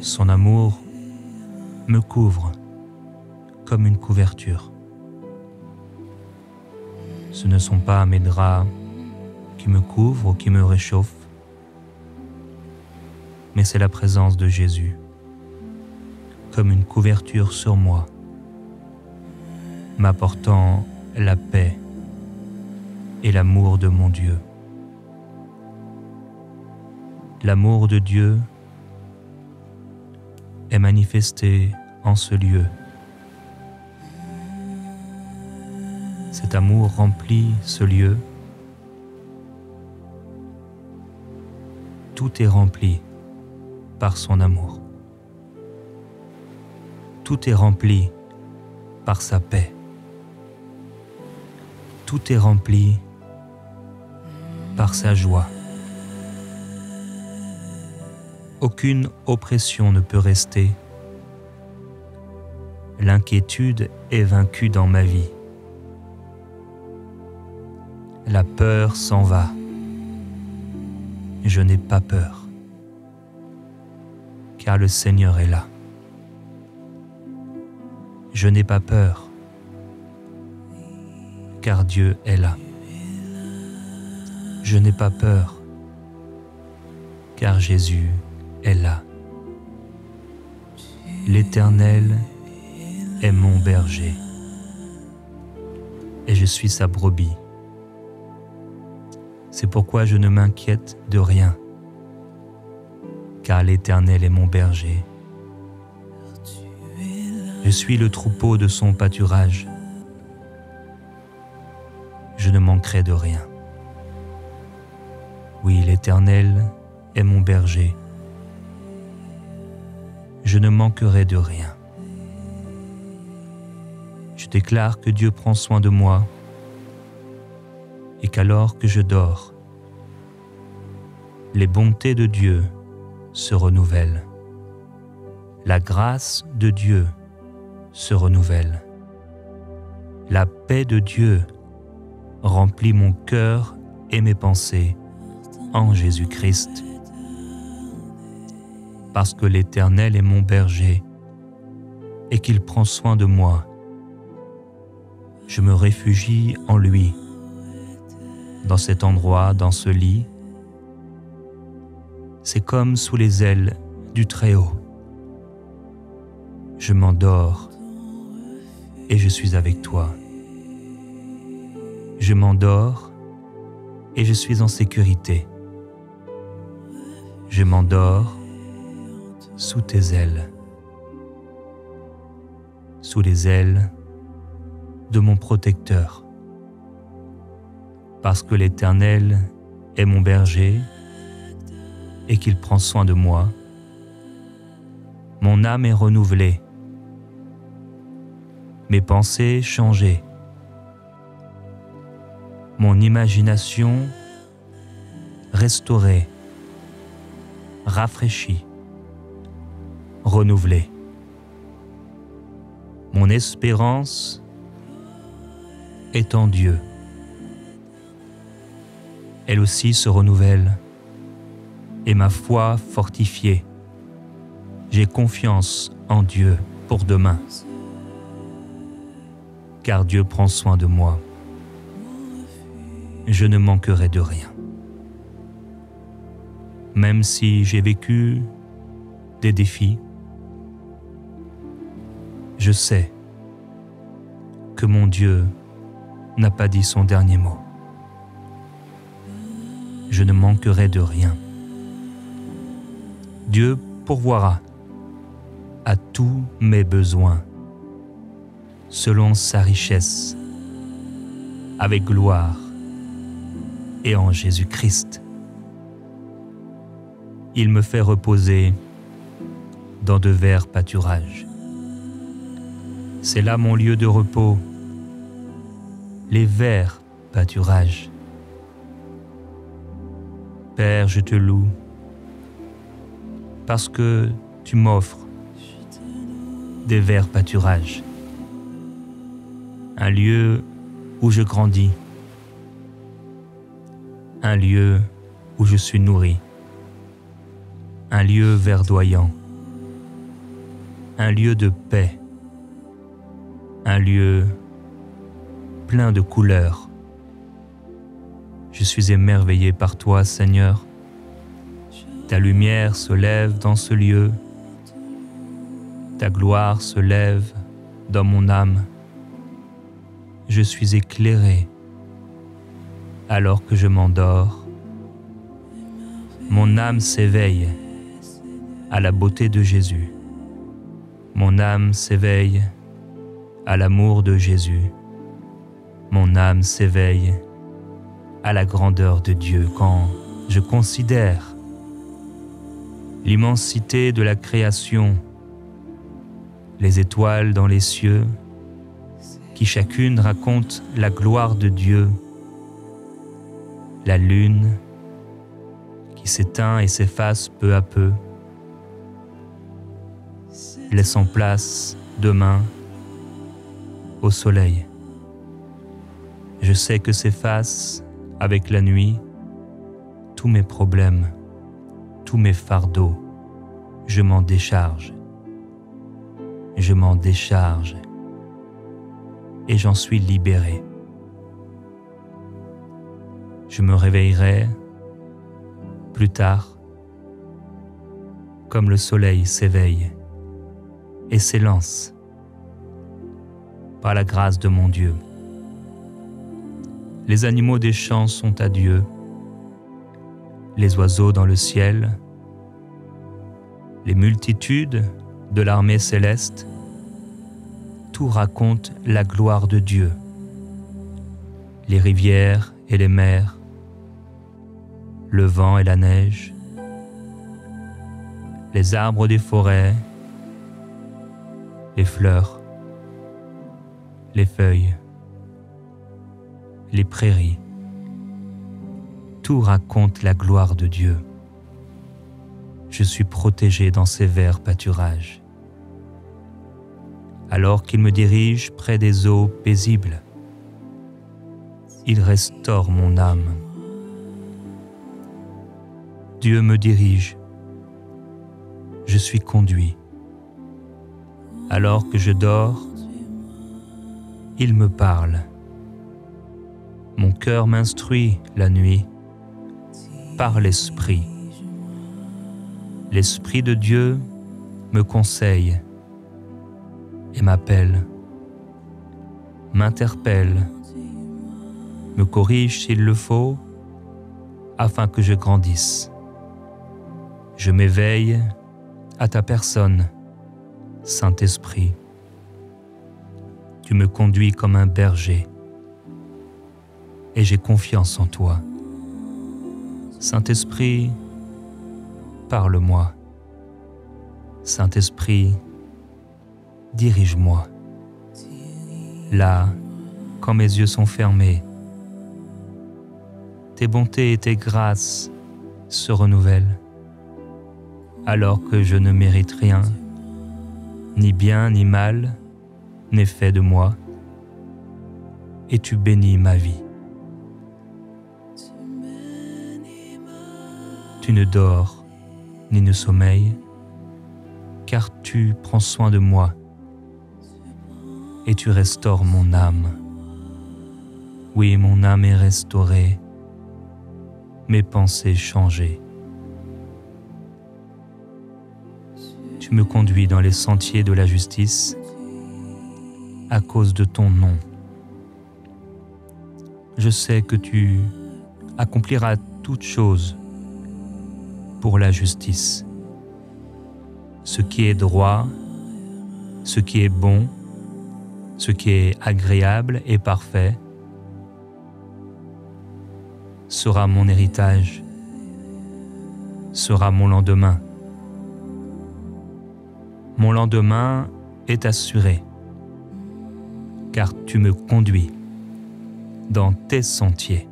A: Son amour me couvre comme une couverture. Ce ne sont pas mes draps qui me couvrent ou qui me réchauffent, mais c'est la présence de Jésus comme une couverture sur moi, m'apportant la paix et l'amour de mon Dieu. L'amour de Dieu est manifesté en ce lieu. Cet amour remplit ce lieu. Tout est rempli par son amour. Tout est rempli par sa paix. Tout est rempli par sa joie. Aucune oppression ne peut rester. L'inquiétude est vaincue dans ma vie. La peur s'en va. Je n'ai pas peur, car le Seigneur est là. Je n'ai pas peur, car Dieu est là. Je n'ai pas peur, car Jésus est là. L'Éternel est mon berger, et je suis sa brebis. C'est pourquoi je ne m'inquiète de rien, car l'Éternel est mon berger. Je suis le troupeau de son pâturage. Je ne manquerai de rien. Oui, l'Éternel est mon berger. Je ne manquerai de rien. Je déclare que Dieu prend soin de moi et qu'alors que je dors, les bontés de Dieu se renouvellent. La grâce de Dieu se renouvelle. La paix de Dieu remplit mon cœur et mes pensées en Jésus-Christ. Parce que l'Éternel est mon berger et qu'il prend soin de moi, je me réfugie en lui. Dans cet endroit, dans ce lit, c'est comme sous les ailes du Très-Haut. Je m'endors et je suis avec toi. Je m'endors et je suis en sécurité. Je m'endors sous tes ailes, sous les ailes de mon protecteur. Parce que l'Éternel est mon berger et qu'il prend soin de moi, mon âme est renouvelée, mes pensées changées, mon imagination restaurée, rafraîchie, renouvelée. Mon espérance est en Dieu. Elle aussi se renouvelle et ma foi fortifiée. J'ai confiance en Dieu pour demain, car Dieu prend soin de moi. Je ne manquerai de rien. Même si j'ai vécu des défis, je sais que mon Dieu n'a pas dit son dernier mot. Je ne manquerai de rien. Dieu pourvoira à tous mes besoins selon sa richesse, avec gloire et en Jésus-Christ. Il me fait reposer dans de verts pâturages. C'est là mon lieu de repos, les verts pâturages. Père, je te loue, parce que tu m'offres des verts pâturages, un lieu où je grandis, un lieu où je suis nourri, un lieu verdoyant, un lieu de paix, un lieu plein de couleurs. Je suis émerveillé par toi, Seigneur. Ta lumière se lève dans ce lieu. Ta gloire se lève dans mon âme. Je suis éclairé alors que je m'endors. Mon âme s'éveille à la beauté de Jésus. Mon âme s'éveille à l'amour de Jésus. Mon âme s'éveille à la grandeur de Dieu quand je considère l'immensité de la création, les étoiles dans les cieux, qui chacune raconte la gloire de Dieu, la lune qui s'éteint et s'efface peu à peu, laissant place demain au soleil. Je sais que s'effacent avec la nuit tous mes problèmes, tous mes fardeaux. Je m'en décharge. Je m'en décharge et j'en suis libéré. Je me réveillerai plus tard comme le soleil s'éveille et s'élance par la grâce de mon Dieu. Les animaux des champs sont à Dieu, les oiseaux dans le ciel, les multitudes de l'armée céleste, tout raconte la gloire de Dieu. Les rivières et les mers, le vent et la neige, les arbres des forêts, les fleurs, les feuilles, les prairies, tout raconte la gloire de Dieu. Je suis protégé dans ces verts pâturages. alors qu'il me dirige près des eaux paisibles. Il restaure mon âme. Dieu me dirige. Je suis conduit. Alors que je dors, il me parle. Mon cœur m'instruit la nuit par l'Esprit. L'Esprit de Dieu me conseille et m'appelle, m'interpelle, me corrige s'il le faut, afin que je grandisse. Je m'éveille à ta personne, Saint-Esprit. Tu me conduis comme un berger et j'ai confiance en toi. Saint-Esprit, parle-moi. Saint-Esprit, dirige-moi. Là, quand mes yeux sont fermés, tes bontés et tes grâces se renouvellent, alors que je ne mérite rien, ni bien ni mal n'est fait de moi, et tu bénis ma vie. Tu ne dors ni ne sommeilles, car tu prends soin de moi et tu restaures mon âme. Oui, mon âme est restaurée, mes pensées changées. Tu me conduis dans les sentiers de la justice à cause de ton nom. Je sais que tu accompliras toutes choses pour la justice. Ce qui est droit, ce qui est bon, ce qui est agréable et parfait sera mon héritage, sera mon lendemain. Mon lendemain est assuré, car tu me conduis dans tes sentiers.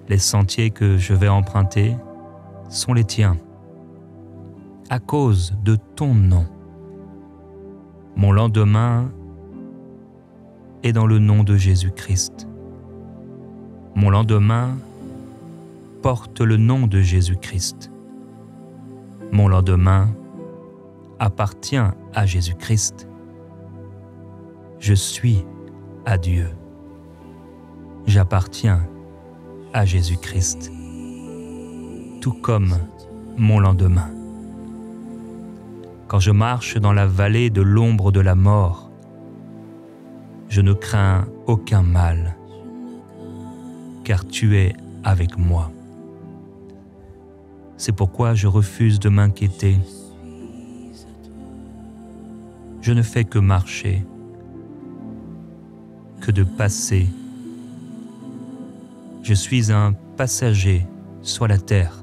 A: Les sentiers que je vais emprunter sont les tiens, à cause de ton nom. Mon lendemain est dans le nom de Jésus-Christ. Mon lendemain porte le nom de Jésus-Christ. Mon lendemain appartient à Jésus-Christ. Je suis à Dieu. J'appartiens à Jésus-Christ, tout comme mon lendemain. Quand je marche dans la vallée de l'ombre de la mort, je ne crains aucun mal, car tu es avec moi. C'est pourquoi je refuse de m'inquiéter. Je ne fais que marcher, que de passer. Je suis un passager sur la terre,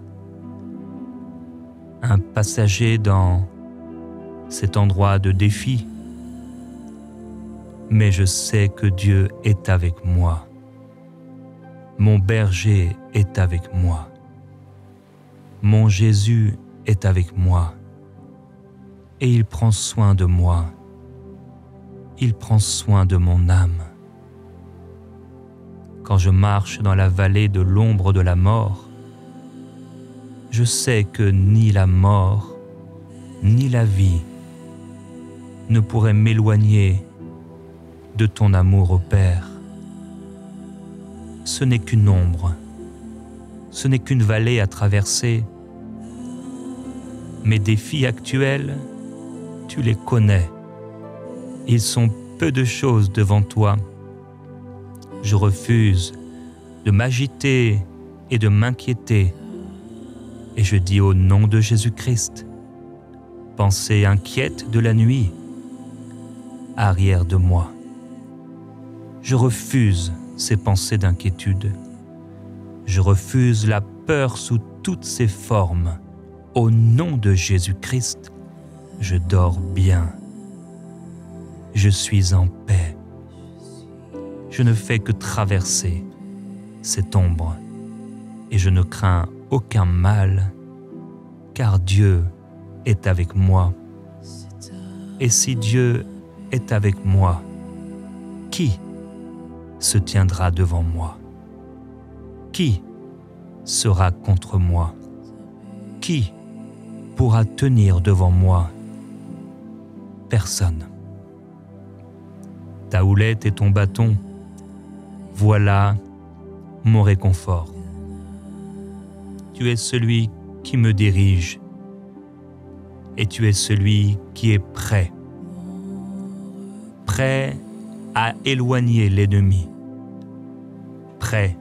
A: un passager dans cet endroit de défi, mais je sais que Dieu est avec moi. Mon berger est avec moi. Mon Jésus est avec moi. Et il prend soin de moi. Il prend soin de mon âme. Quand je marche dans la vallée de l'ombre de la mort, je sais que ni la mort, ni la vie ne pourraient m'éloigner de ton amour au Père. Ce n'est qu'une ombre, ce n'est qu'une vallée à traverser. Mes défis actuels, tu les connais. Ils sont peu de choses devant toi. Je refuse de m'agiter et de m'inquiéter. Et je dis au nom de Jésus-Christ, pensée inquiète de la nuit, arrière de moi. Je refuse ces pensées d'inquiétude. Je refuse la peur sous toutes ses formes. Au nom de Jésus-Christ, je dors bien. Je suis en paix. Je ne fais que traverser cette ombre et je ne crains aucun mal, car Dieu est avec moi. Et si Dieu est avec moi, qui se tiendra devant moi? Qui sera contre moi? Qui pourra tenir devant moi? Personne. Ta houlette et ton bâton, voilà mon réconfort. Tu es celui qui me dirige et tu es celui qui est prêt à éloigner l'ennemi, prêt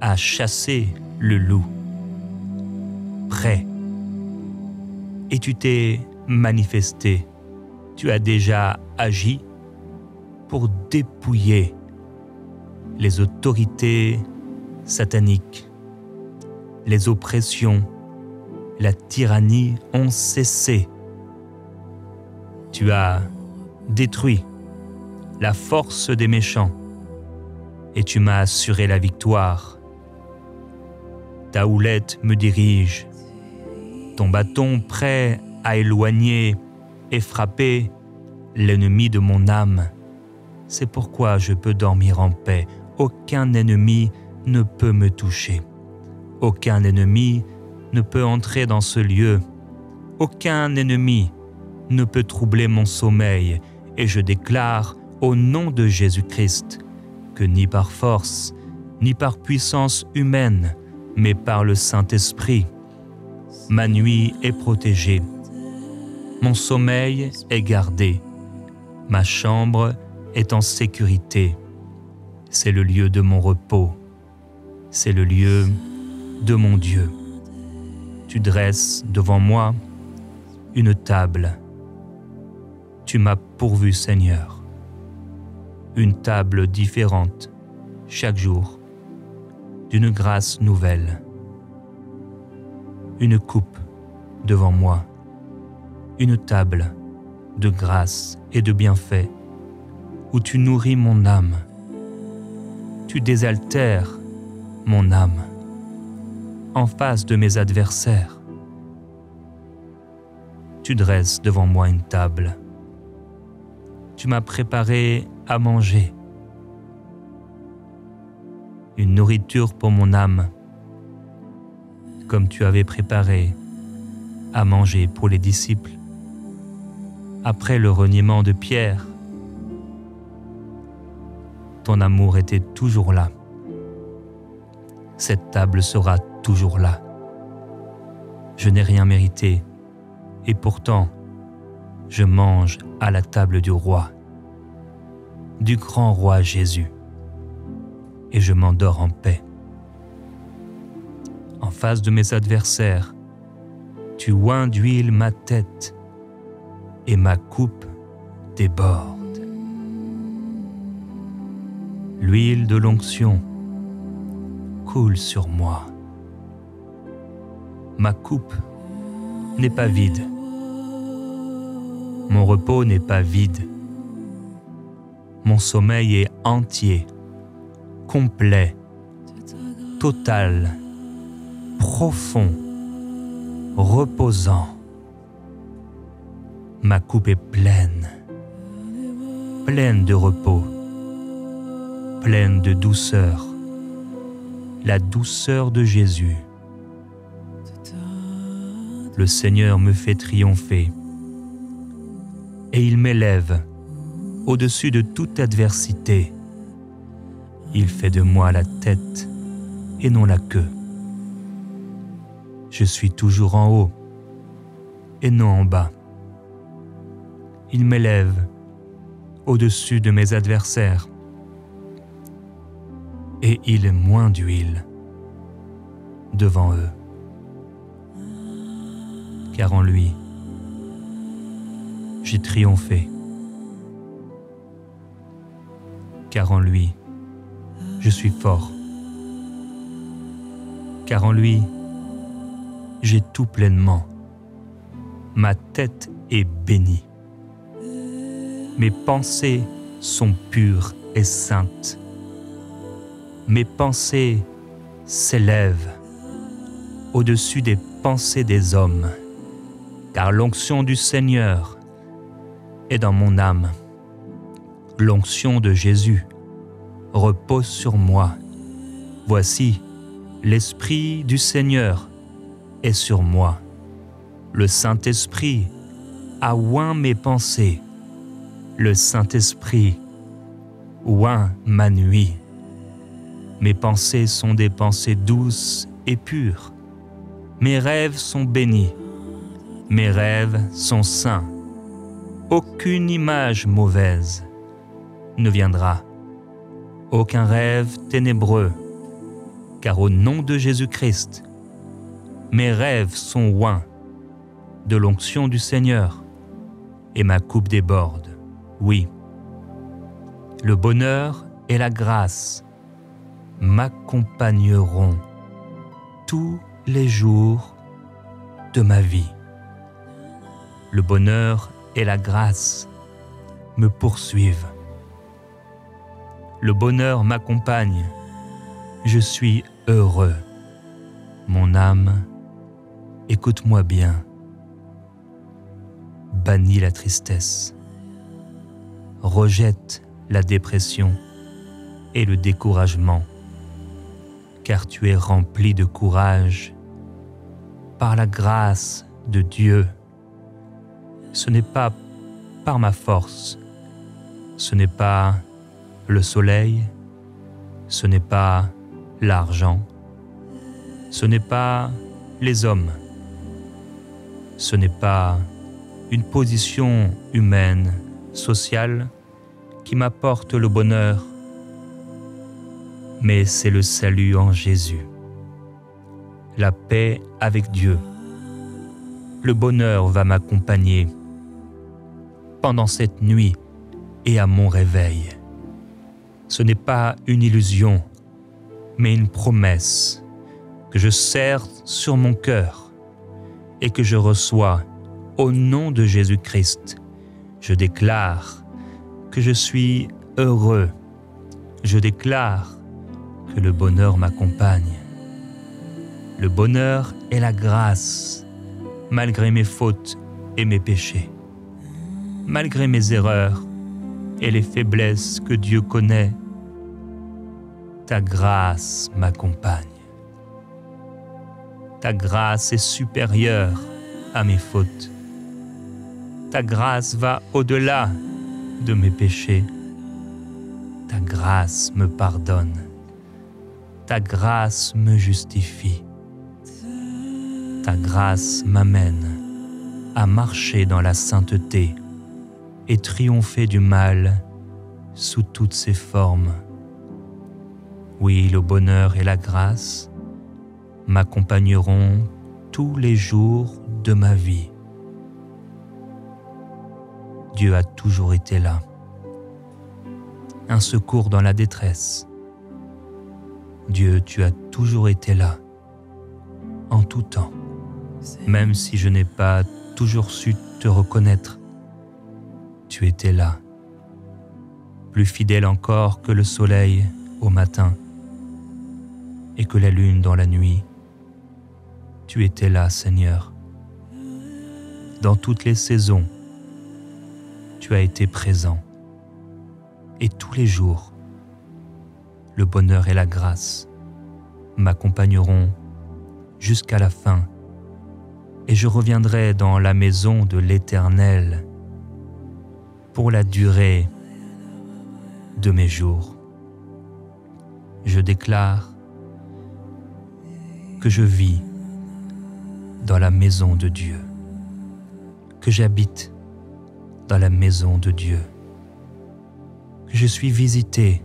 A: à chasser le loup, prêt. Et tu t'es manifesté, tu as déjà agi pour dépouiller les autorités sataniques, les oppressions, la tyrannie ont cessé. Tu as détruit la force des méchants et tu m'as assuré la victoire. Ta houlette me dirige, ton bâton prêt à éloigner et frapper l'ennemi de mon âme. C'est pourquoi je peux dormir en paix. Aucun ennemi ne peut me toucher. Aucun ennemi ne peut entrer dans ce lieu. Aucun ennemi ne peut troubler mon sommeil. Et je déclare au nom de Jésus-Christ que ni par force, ni par puissance humaine, mais par le Saint-Esprit, ma nuit est protégée. Mon sommeil est gardé. Ma chambre est en sécurité. C'est le lieu de mon repos. C'est le lieu de mon Dieu. Tu dresses devant moi une table. Tu m'as pourvu, Seigneur. Une table différente chaque jour, d'une grâce nouvelle. Une coupe devant moi, une table de grâce et de bienfaits où tu nourris mon âme. Tu désaltères mon âme en face de mes adversaires. Tu dresses devant moi une table. Tu m'as préparé à manger, une nourriture pour mon âme, comme tu avais préparé à manger pour les disciples. Après le reniement de Pierre, ton amour était toujours là. Cette table sera toujours là. Je n'ai rien mérité, et pourtant, je mange à la table du roi, du grand roi Jésus, et je m'endors en paix. En face de mes adversaires, tu oins d'huile ma tête, et ma coupe déborde. L'huile de l'onction coule sur moi. Ma coupe n'est pas vide. Mon repos n'est pas vide. Mon sommeil est entier, complet, total, profond, reposant. Ma coupe est pleine, pleine de repos, pleine de douceur, la douceur de Jésus. Le Seigneur me fait triompher et il m'élève au-dessus de toute adversité. Il fait de moi la tête et non la queue. Je suis toujours en haut et non en bas. Il m'élève au-dessus de mes adversaires et il est moins d'huile devant eux. Car en lui, j'ai triomphé. Car en lui, je suis fort. Car en lui, j'ai tout pleinement. Ma tête est bénie. Mes pensées sont pures et saintes. Mes pensées s'élèvent au-dessus des pensées des hommes, car l'onction du Seigneur est dans mon âme. L'onction de Jésus repose sur moi. Voici, l'Esprit du Seigneur est sur moi. Le Saint-Esprit a oint mes pensées. Le Saint-Esprit oint ma nuit. Mes pensées sont des pensées douces et pures. Mes rêves sont bénis. Mes rêves sont saints. Aucune image mauvaise ne viendra. Aucun rêve ténébreux. Car au nom de Jésus-Christ, mes rêves sont oints de l'onction du Seigneur et ma coupe déborde. Oui, le bonheur et la grâce m'accompagneront tous les jours de ma vie. Le bonheur et la grâce me poursuivent. Le bonheur m'accompagne. Je suis heureux. Mon âme, écoute-moi bien. Bannis la tristesse. Rejette la dépression et le découragement, car tu es rempli de courage par la grâce de Dieu. Ce n'est pas par ma force, ce n'est pas le soleil, ce n'est pas l'argent, ce n'est pas les hommes, ce n'est pas une position humaine, sociale, qui m'apporte le bonheur, mais c'est le salut en Jésus, la paix avec Dieu. Le bonheur va m'accompagner pendant cette nuit et à mon réveil. Ce n'est pas une illusion, mais une promesse que je serre sur mon cœur et que je reçois au nom de Jésus-Christ. Je déclare que je suis heureux. Je déclare que le bonheur m'accompagne. Le bonheur et la grâce, malgré mes fautes et mes péchés, malgré mes erreurs et les faiblesses que Dieu connaît, ta grâce m'accompagne. Ta grâce est supérieure à mes fautes. Ta grâce va au-delà de mes péchés. Ta grâce me pardonne. Ta grâce me justifie. Ta grâce m'amène à marcher dans la sainteté et triompher du mal sous toutes ses formes. Oui, le bonheur et la grâce m'accompagneront tous les jours de ma vie. Dieu a toujours été là. Un secours dans la détresse. Dieu, tu as toujours été là, en tout temps. Même si je n'ai pas toujours su te reconnaître, tu étais là, plus fidèle encore que le soleil au matin et que la lune dans la nuit. Tu étais là, Seigneur. Dans toutes les saisons, tu as été présent. Et tous les jours, le bonheur et la grâce m'accompagneront jusqu'à la fin, et je reviendrai dans la maison de l'Éternel pour la durée de mes jours. Je déclare que je vis dans la maison de Dieu, que j'habite dans la maison de Dieu, que je suis visité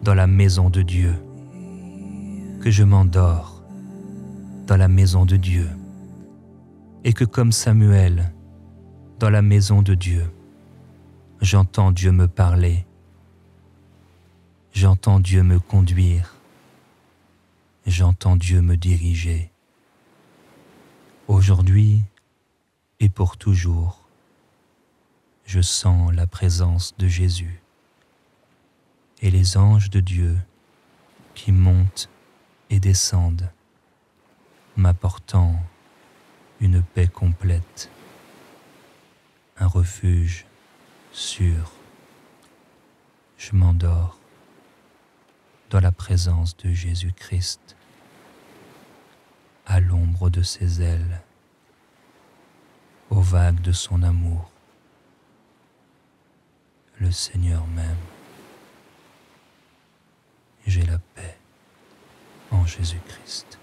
A: dans la maison de Dieu, que je m'endors dans la maison de Dieu, et que comme Samuel, dans la maison de Dieu, j'entends Dieu me parler, j'entends Dieu me conduire, j'entends Dieu me diriger. Aujourd'hui et pour toujours, je sens la présence de Jésus et les anges de Dieu qui montent et descendent, m'apportant une paix complète. un refuge sûr. Je m'endors dans la présence de Jésus-Christ, à l'ombre de ses ailes, aux vagues de son amour. Le Seigneur m'aime. J'ai la paix en Jésus-Christ.